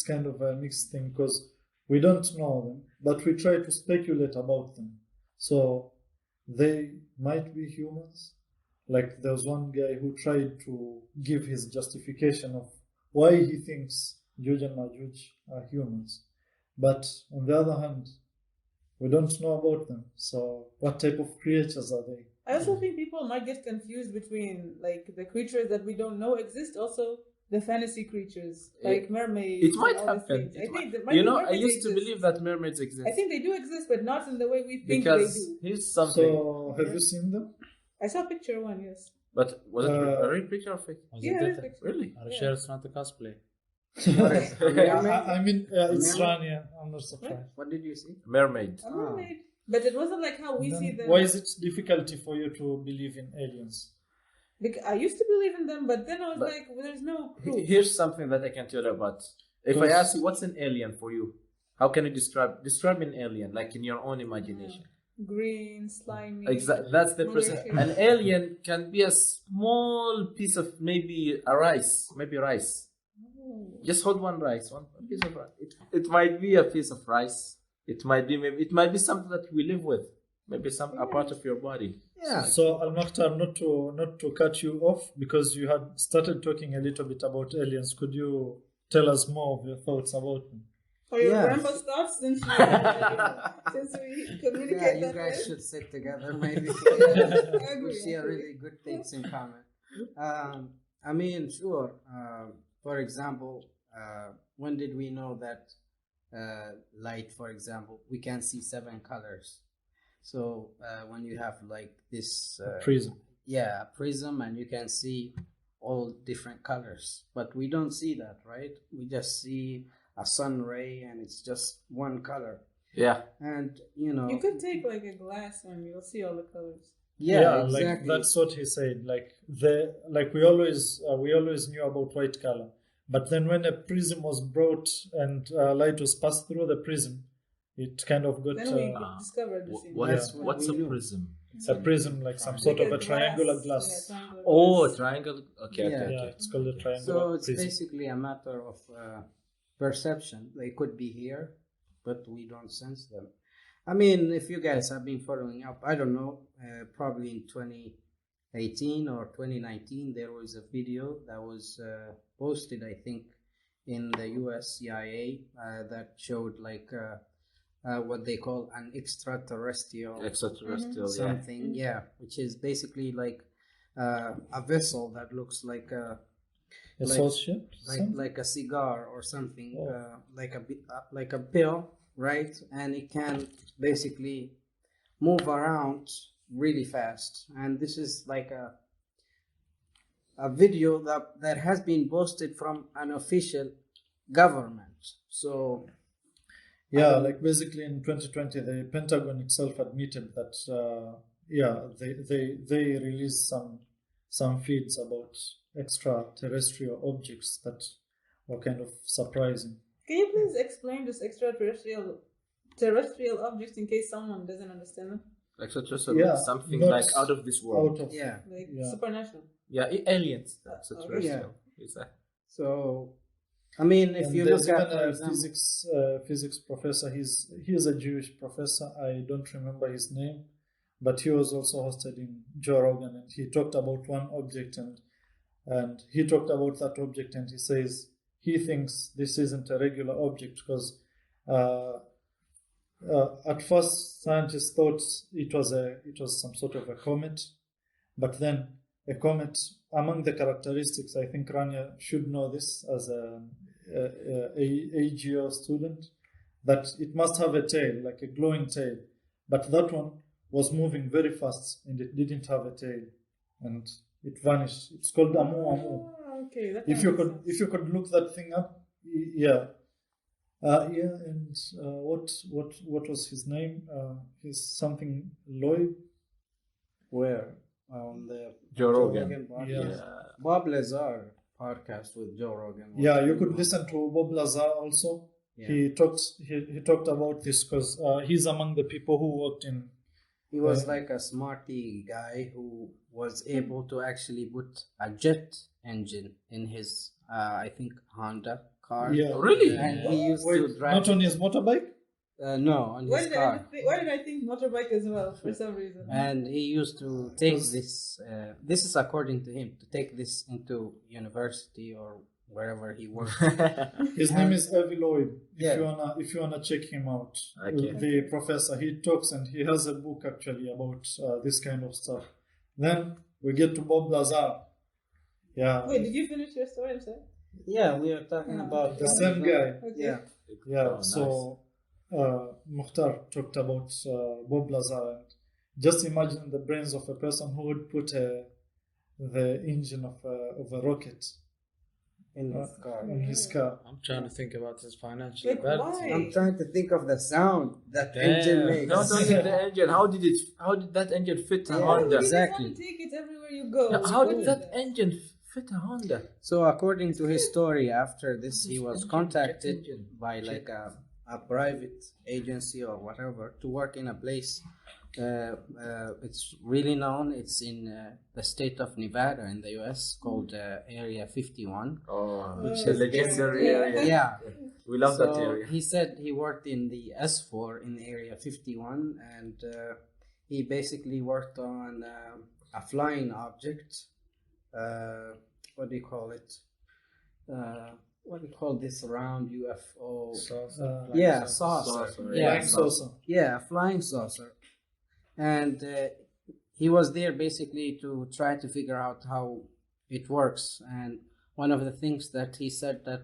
kind of a mixed thing because we don't know them, but we try to speculate about them. So they might be humans. Like there's one guy who tried to give his justification of why he thinks Juj and Majuj are humans. But on the other hand, we don't know about them. So what type of creatures are they?
I also think people might get confused between like the creatures that we don't know exist, also the fantasy creatures like mermaids.
It might
and all these
happen.
things. I think that
I used to believe that mermaids exist.
I think they do exist, but not in the way we think
because
they do.
here's something.
So have you seen them?
I saw a picture one, yes.
But was it a real picture or fake?
Yeah, there's a picture.
Really?
Are you sure it's not a cosplay?
I mean, it's
Mermaid?
Rania. I'm not surprised.
What did you see?
Mermaid.
A mermaid. But it wasn't like how we
Then
see them.
why is it difficulty for you to believe in aliens?
Because I used to believe in them, but then I was
But-
like, well, there's no proof.
Here's something that I can tell you about. If I ask you what's an alien for you, how can you describe an alien like in your own imagination?
Green, slimy.
Exactly. That's the person.
Okay.
An alien can be a small piece of maybe rice.
Oh.
Just hold one piece of rice. It might be a piece of rice. It might be something that we live with. Maybe a part of your body.
Yeah.
So Al-Makhtar, not to cut you off because you had started talking a little bit about aliens. Could you tell us more of your thoughts about them?
For your
Yeah.
grandpa stuff, since we communicate
Yeah, you
that
guys
way.
should sit together maybe.
I agree,
We share
actually.
really good things in common. I mean, sure. For example, when did we know that light, for example, we can see 7 colors? So when you have like this
Prism.
a prism, and you can see all different colors, but we don't see that, right? We just see a sun ray and it's just one color.
Yeah.
And
You could take like a glass and you'll see all the colors.
yeah,
like
exactly.
that's what he said. We always knew about white color, but then when a prism was brought and light was passed through the prism, it kind of got
Then we discovered the same.
What's a
we do.
prism?
it's a prism, like some sort of a triangular glass.
Yeah, triangular
Oh,
glass.
triangle. Okay,
Yeah.
okay,
Yeah,
okay.
it's called a triangular
So it's
prism.
basically a matter of perception. They could be here, but we don't sense them. I mean, if you guys have been following up, I don't know, probably in 2018 or 2019, there was a video that was posted, I think, in the US CIA that showed like what they call an extraterrestrial
Extraterrestrial. Yeah.
something, which is basically like a vessel that looks like a
A
like-
sauce ship? Something?
like a cigar or something,
Oh.
like a pill, right? And it can basically move around really fast. And this is like a video that has been posted from an official government. So
Yeah, like basically in 2020, the Pentagon itself admitted that they released some feeds about extraterrestrial objects that were kind of surprising.
Can you please explain this terrestrial objects in case someone doesn't understand them?
Extraterrestrial
Yeah,
something
not
like out of this world.
Out of
yeah.
Like
Yeah.
supernatural.
Yeah, aliens.
Yeah.
Extraterrestrial. Exactly.
So I mean, if
And
you
there's
look at,
even
for
a
example,
physics professor. He's a Jewish professor. I don't remember his name, but he was also hosted in Joe Rogan, and he talked about one object, and he talked about that object, and he says he thinks this isn't a regular object because at first scientists thought it was some sort of a comet, but then a comet, among the characteristics, I think Rania should know this as a AGO student, that it must have a tail, like a glowing tail, but that one was moving very fast and it didn't have a tail, and it vanished. It's called Amu Amu.
Okay. That
If you could look that thing up, yeah. And what was his name? He's something Lloyd.
where on the
Joe Rogan.
podcast,
Yeah.
Bob Lazar podcast with Joe Rogan.
Yeah, you could listen to Bob Lazar also.
Yeah.
He talked about this because he's among the people who worked in.
He was like a smarty guy who was able to actually put a jet engine in his, I think, Honda car.
Yeah,
Really?
And he used
Wait,
to drive.
not on his motorbike.
No, on
Why
his
did,
car.
why did I think motorbike as well for some reason?
And he used to take this. This is according to him, to take this into university or wherever he worked.
His name is Avi Lloyd.
Yeah.
If you wanna check him out,
Okay.
the professor, he talks and he has a book actually about this kind of stuff. Then we get to Bob Lazar. Yeah,
Wait, did you finish your story? I'm sorry.
Yeah, we are talking
Yeah.
about
the same guy.
Okay.
Yeah,
Yeah,
Oh, nice.
so Mukhtar talked about Bob Lazar. And just imagine the brains of a person who would put the engine of a rocket
in his car.
in his car.
I'm trying to think about his financial
Like,
ability.
why?
I'm trying to think of the sound that
Damn.
engine makes.
Not only the engine, how did that engine fit a
Yeah.
You
Honda?
just
Exactly.
want to take it everywhere you go.
Yeah, how did
What
that
is
engine fit a Honda?
So according to his story, after this, he
This
was
engine,
contacted
jet engine.
by like a private agency or whatever to work in a place. It's really known. It's in the state of Nevada in the U.S. called Area 51.
Oh,
Which
the
is-
legendary
yeah.
area.
Yeah.
We love that
So
area.
he said he worked in the S4 in Area 51, and he basically worked on a flying object. What do you call it? What do you call this round UFO? Yeah, saucer. Yeah,
Flying saucer.
yeah, a flying saucer. And he was there basically to try to figure out how it works. And one of the things that he said that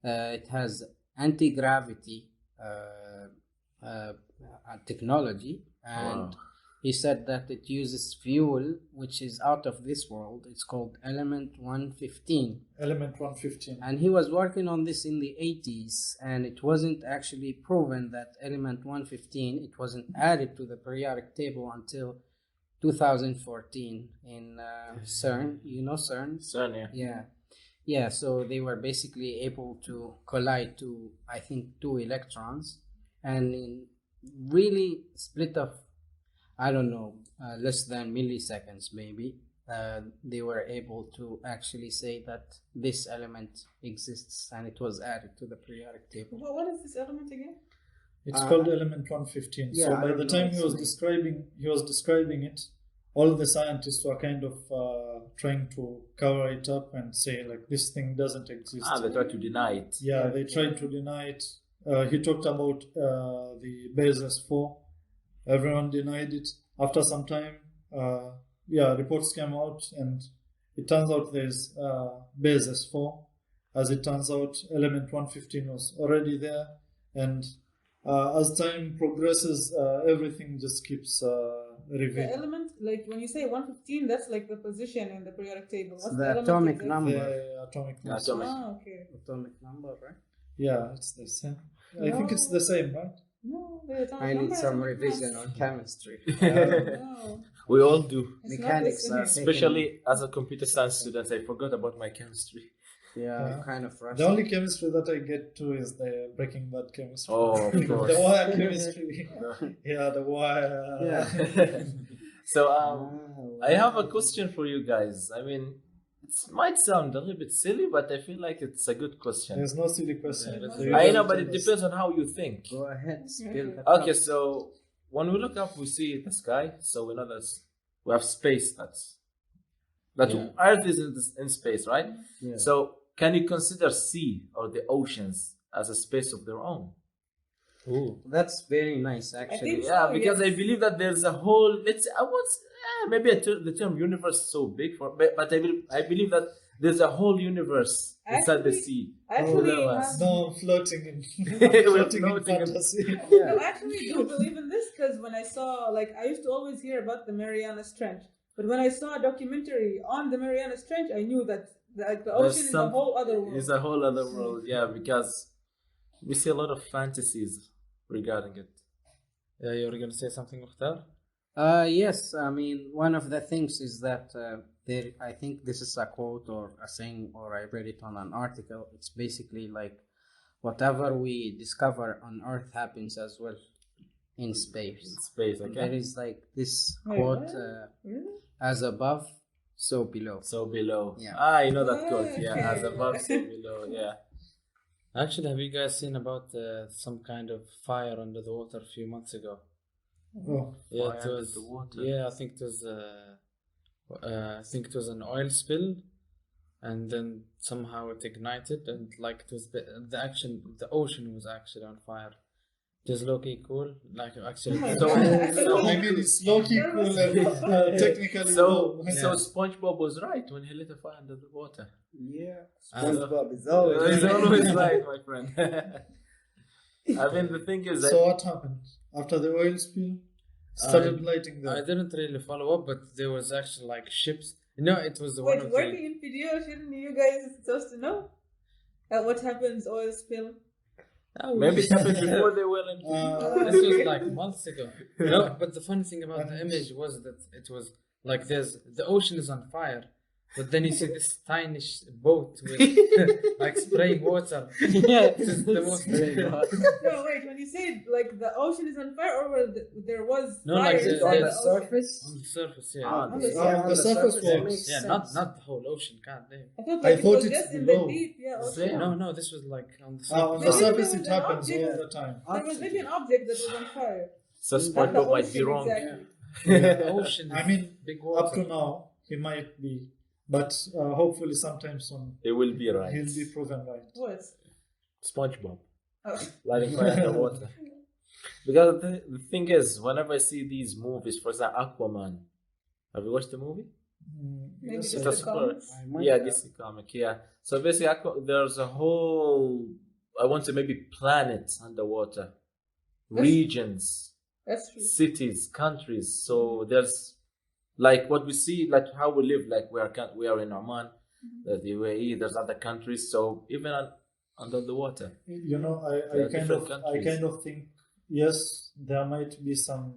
it has anti-gravity technology, and
Wow.
he said that it uses fuel which is out of this world. It's called element 115.
Element 115.
And he was working on this in the 80s, and it wasn't actually proven that element 115, it wasn't added to the periodic table until 2014 in CERN. You know CERN?
Son, yeah.
Yeah. Yeah, so they were basically able to collide to, I think, 2 electrons, and in really split of, I don't know, less than milliseconds maybe, they were able to actually say that this element exists and it was added to the periodic table.
What is this element again?
It's called element 115.
yeah,
So
I
by
don't
the
know
time
its
he was
name.
describing it, all the scientists were kind of trying to cover it up and say like this thing doesn't exist.
They try to deny it.
Yeah, they tried to deny it. He talked about the basis 4. Everyone denied it. After some time, reports came out, and it turns out there's basis 4. As it turns out, element 115 was already there, and as time progresses, everything just keeps
The
revealing.
element, like when you say 115, that's like the position in the periodic table. What's
The
element
atomic
exactly?
number.
The atomic mass.
Atomic.
Ah, okay.
Atomic number, right?
Yeah, it's the same. I think it's the same, right?
No, there's not.
I need
numbers
some
and
revision
maths.
on chemistry.
No,
We all do.
it's not
Mechanics
listening.
are
Especially as a computer science student, I forgot about my chemistry.
Yeah, kind of rushed.
The only chemistry that I get to is the Breaking Bad chemistry.
Oh, of course.
The wire chemistry. Yeah, the wire.
Yeah.
So
Oh,
I have a question for you guys. I mean, it might sound a little bit silly, but I feel like it's a good question.
There's no silly question.
Yeah,
They
I know,
usually
but
tell
it
us.
depends on how you think.
Go ahead, spill the
Okay,
cup.
so when we look up, we see the sky. So we know that we have space. That
Yeah.
Earth is in space, right?
Yeah.
So can you consider sea or the oceans as a space of their own?
Ooh.
That's very nice, actually.
think
Yeah,
so,
because I
yes.
believe that there's a whole. Let's. I was maybe the term universe is so big for, but I believe that there's a whole universe inside the
Actually-
sea.
Actually,
below us.
No, I'm floating in,
We're
floating in
floating in-
fantasy.
No, actually, I do believe in this because when I saw, like, I used to always hear about the Marianas Trench, but when I saw a documentary on the Marianas Trench, I knew that the ocean is a whole other world.
It's a whole other world, yeah, because we see a lot of fantasies regarding it.
Yeah, you were gonna say something, Mukhtar?
Yes, I mean, one of the things is that there, I think this is a quote or a saying, or I read it on an article. It's basically like whatever we discover on Earth happens as well in space.
Space,
There
okay?
is like this
Wait,
quote,
what? Really?
as above, so below.
So below.
Yeah.
Ah, you know that quote, yeah.
Okay.
As above, so below, yeah.
Actually, have you guys seen about some kind of fire under the water a few months ago?
Oh,
Yeah,
Fire
it
under
was.
the water.
Yeah, I think it was. I think it was an oil spill, and then somehow it ignited, and like it was the ocean was actually on fire. It was low-key cool, like actually.
So,
I mean, it's low-key cool and technically
so,
low.
so SpongeBob was right when he lit a fire under the water.
Yeah,
SpongeBob
is
He's always right, my friend. I mean, the thing is that
So what happened after the oil spill? Started lighting
I
the.
didn't really follow up, but there was actually like ships. No, it was the
Wait,
one of
working
the.
in video, shouldn't you guys supposed to know? What happens, oil spill?
Oh,
maybe it happened before they were in.
This was like months ago. No, but the funny thing about the image was that it was like the ocean is on fire, but then you see this tiny boat with like spraying water.
Yeah,
This is the most.
No, wait, when you say like the ocean is on fire, or there was
No,
fire
like the-
inside
the
the ocean?
surface.
On the surface, yeah.
Ah,
On the
on the surface
it
was-
makes
Yeah,
sense.
not the whole ocean, can't they?
I thought
I
like it
thought
was
it's
just in
below.
the deep, yeah,
Same.
ocean.
No, this was like on the
On the
surface.
Maybe
surface,
there
it
was an
happens
object.
all the time.
There was maybe an object that was on fire.
So
Not the
SpongeBob might be
ocean
wrong.
exactly.
The ocean.
I mean,
big
up to
water.
now, he might be, but hopefully, sometime soon,
It will be right.
he'll be proven right.
What?
SpongeBob
Oh.
lighting fire under water. Because the thing is, whenever I see these movies, for example, Aquaman, have you watched the movie?
Maybe
Yes,
just
It's a
the
super,
comics?
I might
yeah,
have.
DC comic, yeah. So basically, there's a whole, I want to maybe planets underwater, regions,
That's true.
cities, countries. So there's like what we see, like how we live, like we are in Oman, the UAE. There's other countries. So even under the water,
You know,
There are
I kind
different
of,
countries.
I kind of think, yes, there might be some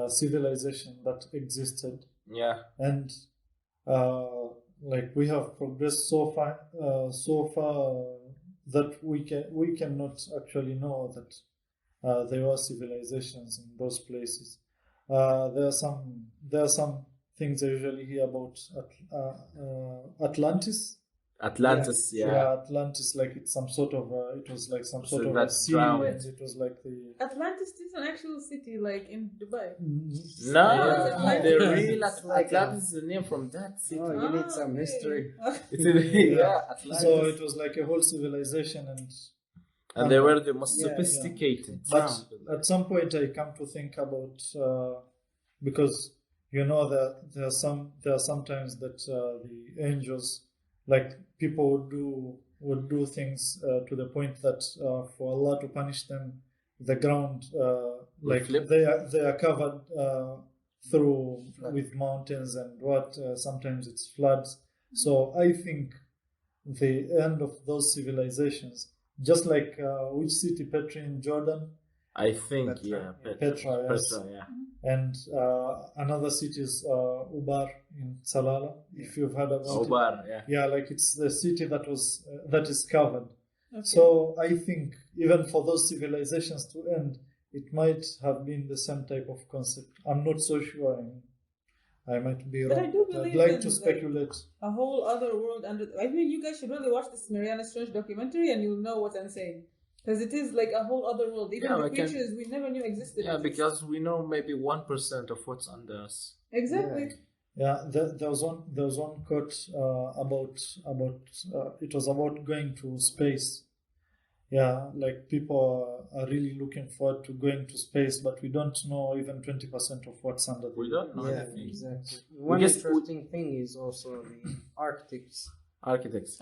civilization that existed,
yeah,
and like we have progressed so far that we cannot actually know that there are civilizations in those places. There are some things I usually hear about Atlantis.
Atlantis, yeah.
Atlantis, like it's some sort of it was like some sort
So
of a
that's
sea,
drowned.
and it was like the
Atlantis is an actual city, like in Dubai.
No,
Yeah.
the real
Like
Atlantis is the name from that city.
Oh, you need some
okay.
history.
It's in, yeah, Atlantis.
so it was like a whole civilization,
And they were the most
Yeah, yeah.
sophisticated.
but at some point I come to think about because you know that there are sometimes that the angels, like people would do things to the point that for Allah to punish them, the ground like
flip?
they are covered through with mountains and what sometimes it's floods. So I think the end of those civilizations just like which city, Petra in Jordan,
I think,
Petra,
yeah.
yeah.
Petra, yes.
Petra, yeah.
And another city is Ubar in Salalah, if you've heard about it.
Obar, yeah.
Yeah, like it's the city that was that is covered.
Okay.
So I think even for those civilizations to end, it might have been the same type of concept. I'm not so sure. I might be
But I
wrong.
do
I'd
believe
like
in,
to
like,
speculate.
a whole other world under. I mean, you guys should really watch this Mariana Strange documentary, and you'll know what I'm saying. Because it is like a whole other world. Even
Yeah,
the
we can-
creatures we never knew existed.
Yeah,
exist.
because we know maybe 1% of what's under us.
Exactly.
Yeah, there was one quote about it was about going to space. Yeah, like people are really looking forward to going to space, but we don't know even 20% of what's under.
We don't know
Yeah,
anything.
exactly. One
just-
interesting thing is also the Arctics.
Architects.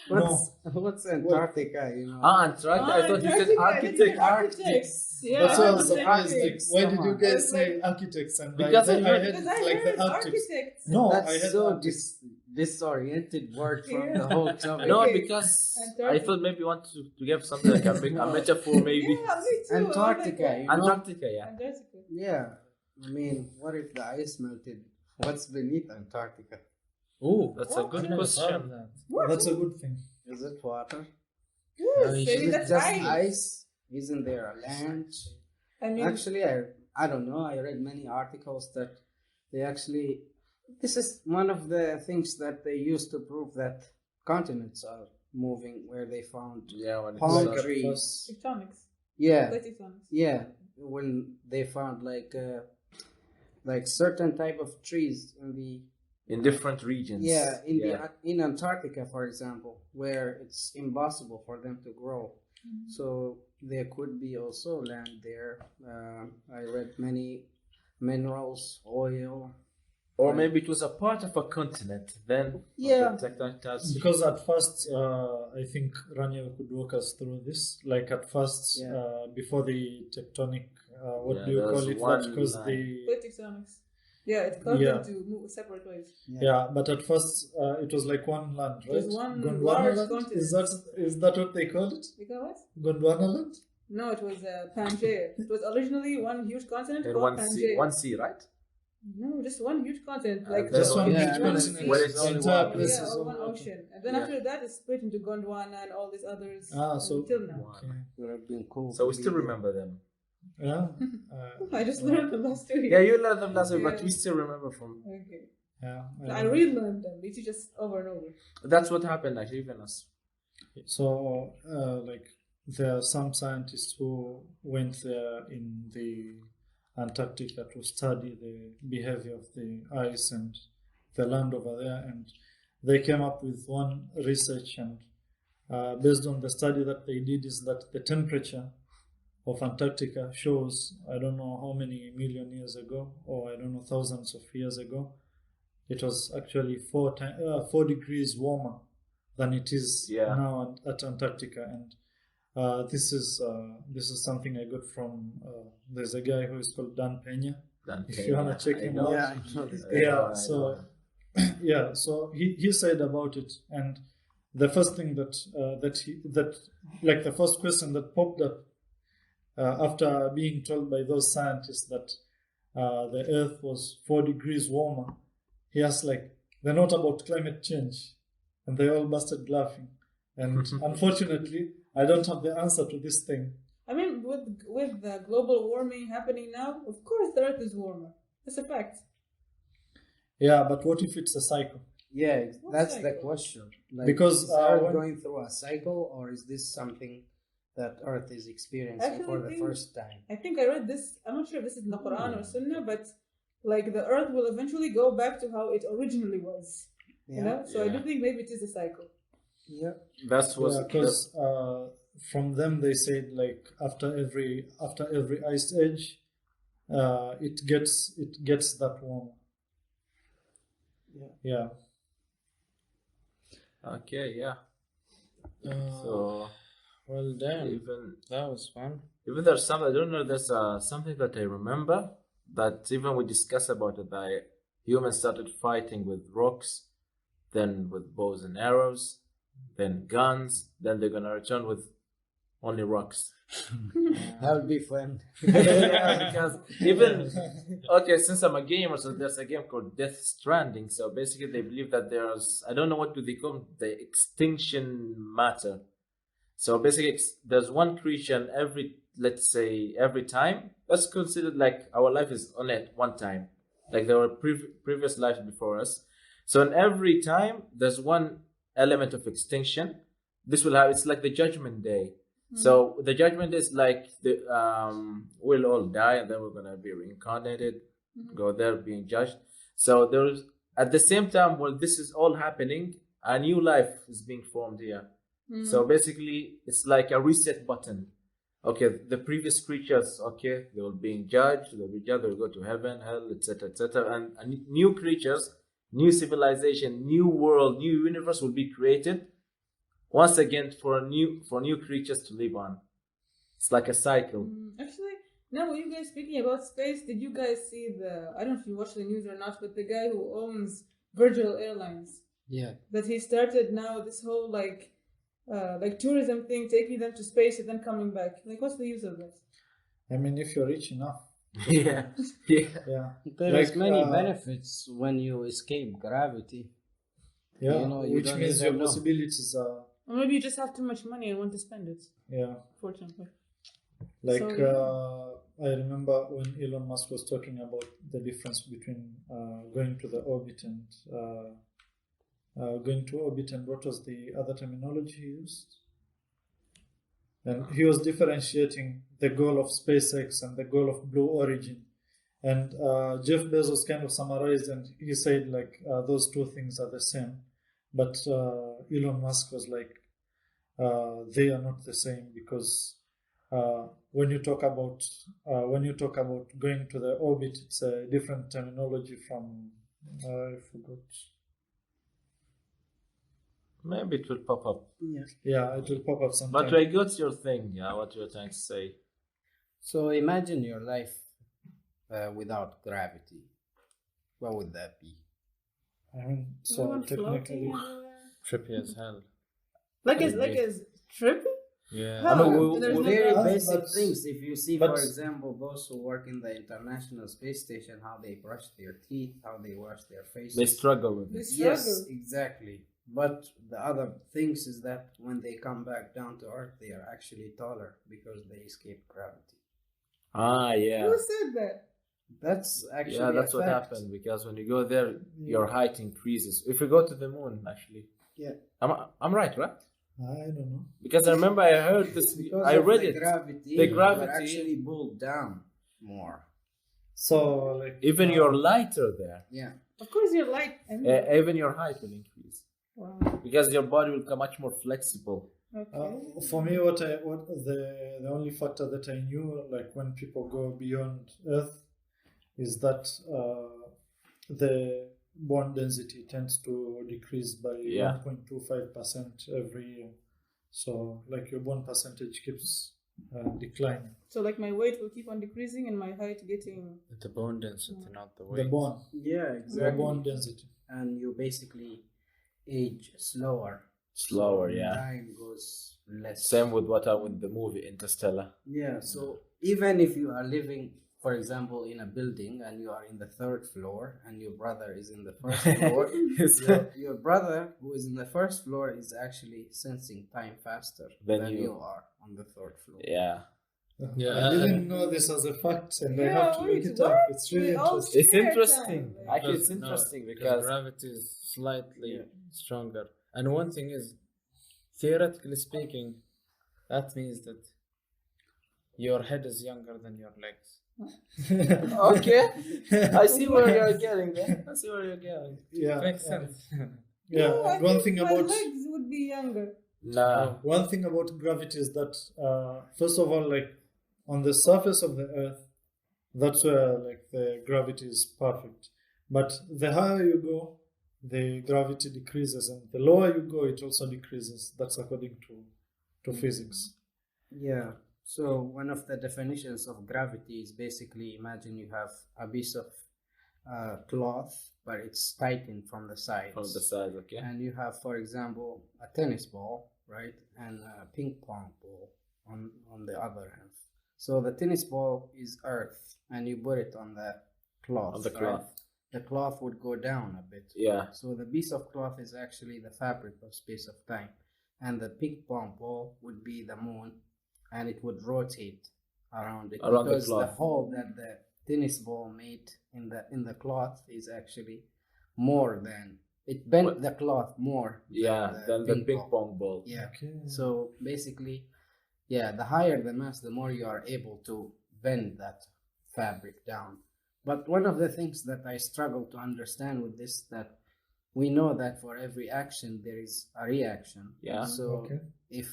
What's Antarctica? You know.
Antarctica. I thought you said architect.
Architects. Yeah.
That's why I was
architects.
surprised. Like, why did you
Come on.
guys
It's
say
like-
architects? And
Because
then
I heard-
Because I
like
heard
the architects.
architects.
No, I
That's
had
so
architects.
disoriented word from
Yeah.
the whole topic.
No,
Okay.
because
Antarctica.
I thought maybe you want to give something like a metaphor, maybe.
Yeah, me too.
Antarctica, you know?
Antarctica, yeah.
Antarctica.
Yeah, I mean, what if the ice melted? What's beneath Antarctica?
Ooh,
That's a
What?
good
I never thought
question.
of that.
What?
That's a good thing.
Is it water?
Yes,
No, you
maybe
should-
Is it
that's
just
ice.
ice? Isn't there a land?
I mean,
Actually, I don't know. I read many articles that they actually. This is one of the things that they used to prove that continents are moving, where they found
Yeah, when it's
palm
Like at
trees.
first-
tectonics.
Yeah,
Plate tectonics.
yeah. When they found like certain type of trees
in different regions.
in Antarctica, for example, where it's impossible for them to grow.
Mhm.
So there could be also land there. I read many minerals, oil.
Or maybe it was a part of a continent. Then
Yeah.
the tectonic tiles-
Because at first, I think Rania could walk us through this. Like at first,
Yeah.
before the tectonic, what
Yeah,
do you
there
call
was
it?
one
That caused
line.
the
Plate tectonics. Yeah, it caused
Yeah.
them to move separate ways.
yeah. But at first, it was like one land, right?
was one
Gondwana
large
land?
continent.
Is that what they called it?
You know what?
Gondwana land?
No, it was Pangaea. It was originally one huge continent
And
called
one
Pangaea.
sea, right?
No, just one huge continent.
Uh,
Like
there's
Just one
Yeah,
huge
yeah,
continent.
where it's
the
only
entire
water.
place
yeah,
is
or
all
one
water.
ocean. And then
Yeah.
after that, it's split into Gondwana and all these others.
So
until now.
okay.
It would have been cool.
So we
to
still
be
remember them.
Yeah.
I just learned them last week.
Yeah, you learned them last week, but
Yeah.
we still remember from.
Okay.
Yeah.
I relearned them. They teach us over and over.
That's what happened actually, even us.
So, like, there are some scientists who went there in the Antarctica to study the behavior of the ice and the land over there, and they came up with one research, and based on the study that they did, is that the temperature of Antarctica shows, I don't know how many million years ago, or I don't know, thousands of years ago, it was actually 4 degrees warmer than it is
Yeah.
now at Antarctica. And this is something I got from there's a guy who is called Dan Pena. If you wanna check him out.
Yeah, I know this guy.
Yeah, so yeah, so he said about it, and the first thing that the first question that popped up after being told by those scientists that the Earth was 4 degrees warmer, he asked, like, they're not about climate change, and they all busted laughing. And unfortunately, I don't have the answer to this thing.
I mean, with the global warming happening now, of course the Earth is warmer. That's a fact.
Yeah, but what if it's a cycle?
Yeah,
What
that's the
cycle?
question. Like,
Because,
is Earth
when-
going through a cycle, or is this something that Earth is experiencing
Actually,
for
I
the
think-
first time?
I think I read this. I'm not sure if this is in the Quran or Sunnah, but like the Earth will eventually go back to how it originally was. You know, so I do
Yeah.
think maybe it is a cycle.
Yeah.
That's what.
Because from them they said, like, after every ice age, it gets that warmer. Yeah.
Okay, yeah.
Uh,
So
well, damn,
even
that was fun.
there's something I don't know. There's something that I remember that even we discussed about it. That humans started fighting with rocks, then with bows and arrows, then guns, then they're gonna return with only rocks.
That would be fun.
Yeah, because even okay, since I'm a gamer, so there's a game called Death Stranding. So basically, they believe that there's, I don't know what do they call it, the extinction matter. So basically, there's one creature in every, let's say, every time. That's considered like our life is on it one time. Like there were previous lives before us. So in every time, there's one element of extinction. This will have, it's like the Judgment Day. So the judgment is like we'll all die and then we're gonna be reincarnated, go there being judged. So there's at the same time while this is all happening, a new life is being formed here. So basically it's like a reset button. Okay, the previous creatures, okay, they were being judged, they'll go to heaven, hell, etc. And new creatures, new civilization, new world, new universe will be created. Once again, for new creatures to live on. It's like a cycle.
Actually, now when you guys speaking about space, did you guys see I don't know if you watch the news or not, but the guy who owns Virgin Airlines?
Yeah.
That he started now this whole like tourism thing, taking them to space and then coming back. Like, what's the use of that?
I mean, if you're rich enough.
Yeah.
Yeah.
There is many benefits when you escape gravity.
Yeah,
You know, you
which
don't
means
even
your
know.
possibilities are.
Or maybe you just have too much money and want to spend it.
Yeah.
Fortunately.
Like,
So,
I remember when Elon Musk was talking about the difference between going to the orbit and going to orbit, and what was the other terminology he used? And he was differentiating the goal of SpaceX and the goal of Blue Origin. And Jeff Bezos kind of summarized, and he said like those two things are the same. But Elon Musk was like, they are not the same, because when you talk about going to the orbit, it's a different terminology from I forgot.
Maybe it will pop up.
Yeah, it will pop up sometime.
But I got your thing. Yeah, what you're trying to say.
So imagine your life without gravity. What would that be?
I mean, so
Everyone
technically,
floating everywhere.
Trippy as hell.
Like it's trippy?
Yeah.
How?
I mean,
There's no
very
gravity.
basic
but-
things. If you see,
but-
for example, those who work in the International Space Station, how they brush their teeth, how they wash their faces.
They struggle with
They
it.
struggle.
Yes, exactly. But the other things is that when they come back down to Earth, they are actually taller because they escape gravity.
Ah, yeah.
Who said that?
That's actually
Yeah, that's
a
what
fact.
happened, because when you go there, your height increases. If you go to the moon, actually.
Yeah.
I'm right, right?
I don't know.
Because I remember I heard this,
Because
I
of
read
the
it.
Gravity,
The
you're
gravity-
actually pulled down more.
So like
Even you're lighter there.
Yeah.
Of course you're light. I mean,
Even your height will increase.
wow.
Because your body will become much more flexible.
Okay.
For me, what the only factor that I knew, like when people go beyond Earth, is that the bone density tends to decrease by
Yeah.
1.25% every year. So, like your bone percentage keeps declining.
So like my weight will keep on decreasing and my height getting.
The bone density, not the
The
weight.
bone,
Yeah,
the
exactly.
bone density.
And you basically age slower.
Slower,
So
yeah.
Time goes less.
Same with what happened with the movie Interstellar.
Yeah, so even if you are living, for example, in a building and you are in the third floor and your brother is in the first floor, your brother who is in the first floor is actually sensing time faster
Than
than
you.
you are on the third floor.
Yeah.
Yeah,
I didn't know this as a fact, and I
Yeah,
have to look
wait,
it
what?
up. It's really
We all
interesting.
It's
share
interesting.
time.
Actually, it's
Because- no,
interesting
because
because
gravity is slightly
Yeah.
stronger. And one thing is, theoretically speaking, that means that your head is younger than your legs.
okay, I see where you're getting there. I see where you're getting.
Yeah,
Makes sense.
Yeah,
No, I
and one
think
thing
my
about
legs would be younger.
Nah.
one thing about gravity is that first of all, like on the surface of the Earth, that's where like the gravity is perfect. But the higher you go, the gravity decreases, and the lower you go, it also decreases. That's according to physics.
Yeah. So one of the definitions of gravity is basically imagine you have a piece of cloth, but it's tightened from the sides.
From the sides, okay.
And you have, for example, a tennis ball, right, and a ping pong ball on the other half. So the tennis ball is earth, and you put it on the cloth.
On the
right?
cloth.
The cloth would go down a bit.
Yeah.
So the piece of cloth is actually the fabric of space of time, and the ping pong ball would be the moon, and it would rotate around it because the hole that the tennis ball made in the cloth is actually more than it bent the cloth more.
Than the ping pong ball.
Yeah.
Okay.
So basically, yeah, the higher the mass, the more you are able to bend that fabric down. But one of the things that I struggle to understand with this, that we know that for every action there is a reaction.
Yeah.
So if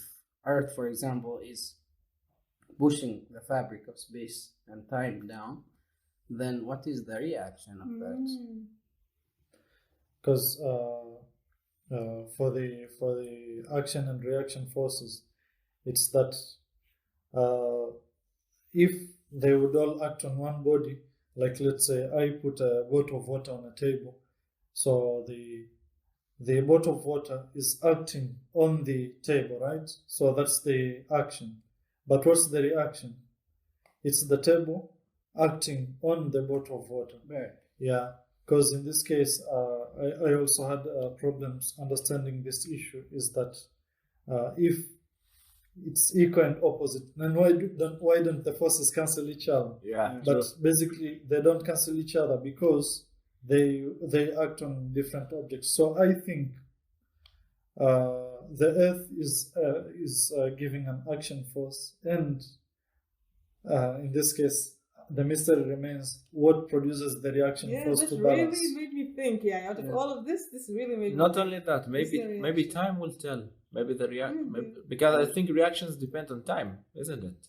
Earth, for example, is pushing the fabric of space and time down, then what is the reaction of that?
Because for the action and reaction forces, it's that if they would all act on one body, like let's say I put a bottle of water on a table, so the bottle of water is acting on the table, right? So that's the action. But what's the reaction? It's the table acting on the bottle of water.
Right.
Yeah, because in this case, I also had problems understanding this issue, is that if it's equal and opposite, then why don't the forces cancel each other?
Yeah.
But basically, they don't cancel each other because they act on different objects. So I think the Earth is giving an action force, and in this case, the mystery remains what produces the reaction force to balance.
Really made me think. Yeah, out of all of this really made
Not
me
only that, maybe time will tell. Maybe the because I think reactions depend on time, isn't it?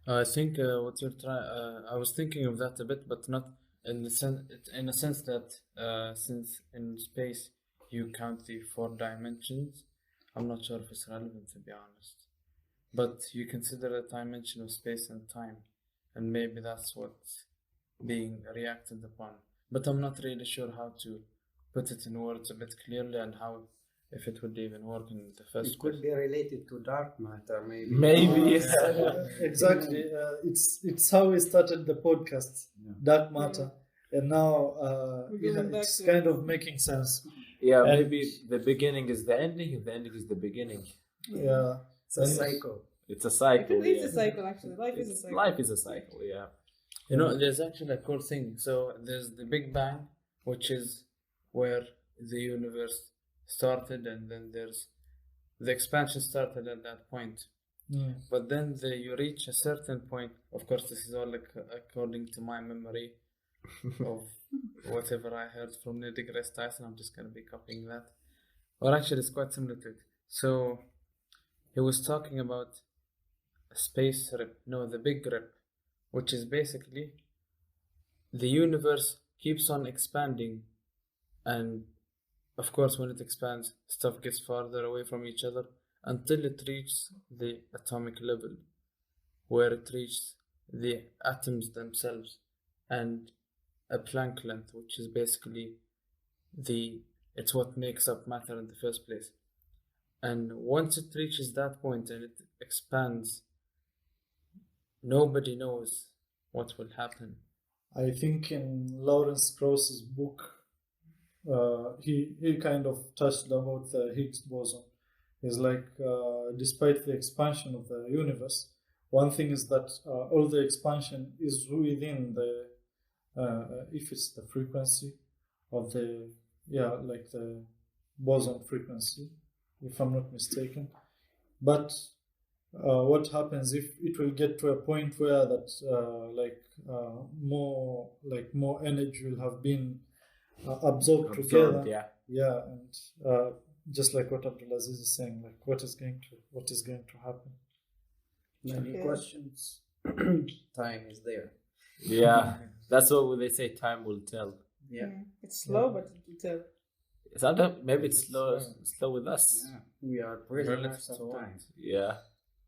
I think what you're trying. I was thinking of that a bit, but not in the sense that since in space you count the 4 dimensions, I'm not sure if it's relevant, to be honest. But you consider the dimension of space and time, and maybe that's what's being reacted upon. But I'm not really sure how to put it in words a bit clearly, and how, if it would even work in the first place.
It could be related to dark matter, maybe.
Maybe, yes.
Exactly. It's how we started the podcast, dark matter, and now it's kind of making sense.
Yeah, maybe the beginning is the ending, and the ending is the beginning.
Yeah,
it's a cycle.
It's a cycle.
It's a cycle, actually. Life is a cycle.
Life is a cycle. Yeah.
You know, there's actually a cool thing. So there's the Big Bang, which is where the universe started, and then there's the expansion started at that point. But then you reach a certain point. Of course, this is all according to my memory of whatever I heard from Neil deGrasse Tyson. I'm just going to be copying that. Or actually, it's quite similar to it. So he was talking about a space rip. No, the big rip, which is basically the universe keeps on expanding, and of course, when it expands, stuff gets farther away from each other until it reaches the atomic level, where it reaches the atoms themselves and a Planck length, which is basically it's what makes up matter in the first place. And once it reaches that point and it expands, nobody knows what will happen.
I think in Lawrence Krauss's book, he kind of touched about the Higgs boson. It's like despite the expansion of the universe, one thing is that all the expansion is within the if it's the frequency of the boson frequency, if I'm not mistaken. But what happens if it will get to a point where that more energy will have been absorbed together. Yeah, and just like what Abdulaziz is saying, like what is going to happen.
Many questions. Time is there.
Yeah, that's what they say. Time will tell.
Yeah,
it's slow, but it will tell.
Sometimes maybe it's slow with us.
Yeah. We are prisoners of time.
Yeah.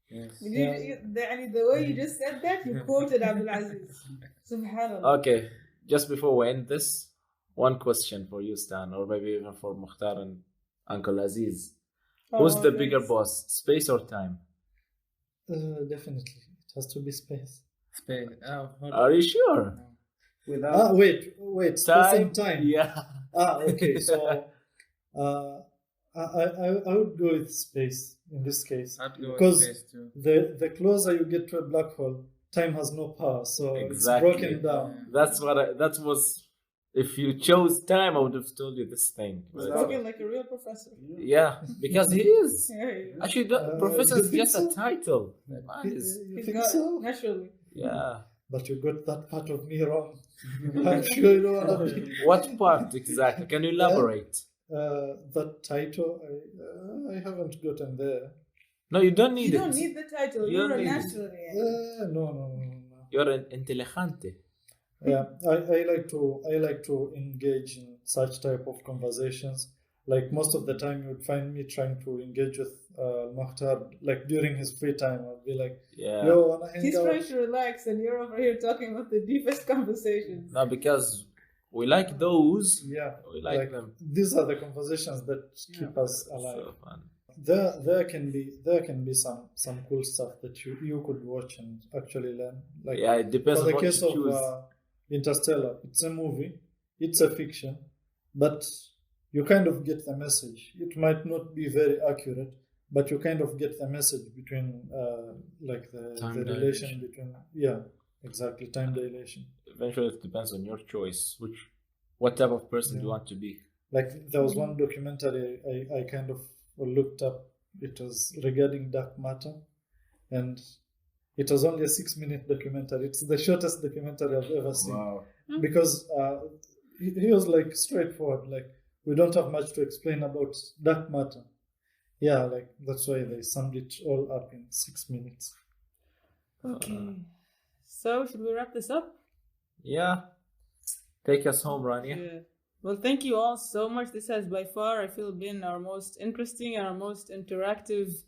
Yes. The way you just said that, you quoted Abdulaziz. Subhanallah.
Okay, just before we end this, one question for you, Stan, or maybe even for Mukhtar and Uncle Aziz. Who's the bigger boss, space or time?
Definitely, it has to be space.
Space. Oh, hold
Are you sure?
Without
Wait, space and time.
Yeah.
Okay, so I would go with space in this case.
I'd go with
Because
space too.
the closer you get to a black hole, time has no power, so
Exactly.
it's broken down.
That was. If you chose time, I would have told you this thing. But
Spoken like a real professor.
yeah, because he is.
Yeah,
Actually, professor is
you think
just
so?
a title. The man is.
You
he's
think
got
so?
naturally.
Yeah.
But you got that part of me wrong. I'm sure you know what I mean.
What part exactly? Can you elaborate?
That title, I haven't gotten there.
No, you don't need
You
it.
don't need the title.
You
You're
don't
a
need it.
naturally.
No.
You're an intelligente.
Yeah, I like to engage in such type of conversations. Like most of the time, you would find me trying to engage with Mukhtar. Like during his free time, I'd be like,
Yeah.
"Yo, wanna hang
He's
out?"
trying to relax, and you're over here talking about the deepest conversations.
No, because we like those.
Yeah,
We like them.
These are the conversations that keep us alive.
So fun.
There can be some cool stuff that you could watch and actually learn. Like
Yeah, it depends
for
on
the
what
case
you
of
choose.
Interstellar, it's a movie, it's a fiction, but you kind of get the message. It might not be very accurate, but you kind of get the message between like the
Time
relation
dilation.
between exactly, time dilation.
Eventually, it depends on your choice. What type of person do you
Yeah.
want to be?
Like there was one documentary I kind of looked up. It was regarding dark matter, and it was only a 6-minute documentary. It's the shortest documentary I've ever seen.
Wow.
Because he was like straightforward. Like we don't have much to explain about dark matter. Yeah, like that's why they summed it all up in 6 minutes.
Okay. So, should we wrap this up?
Yeah. Take us home, Rania.
Yeah. Well, thank you all so much. This has by far, I feel, been our most interesting and our most interactive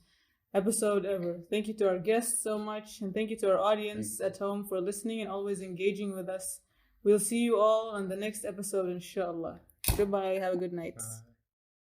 episode ever. Thank you to our guests so much, and thank you to our audience at home for listening and always engaging with us. We'll see you all on the next episode, inshallah. Goodbye. Have a good night.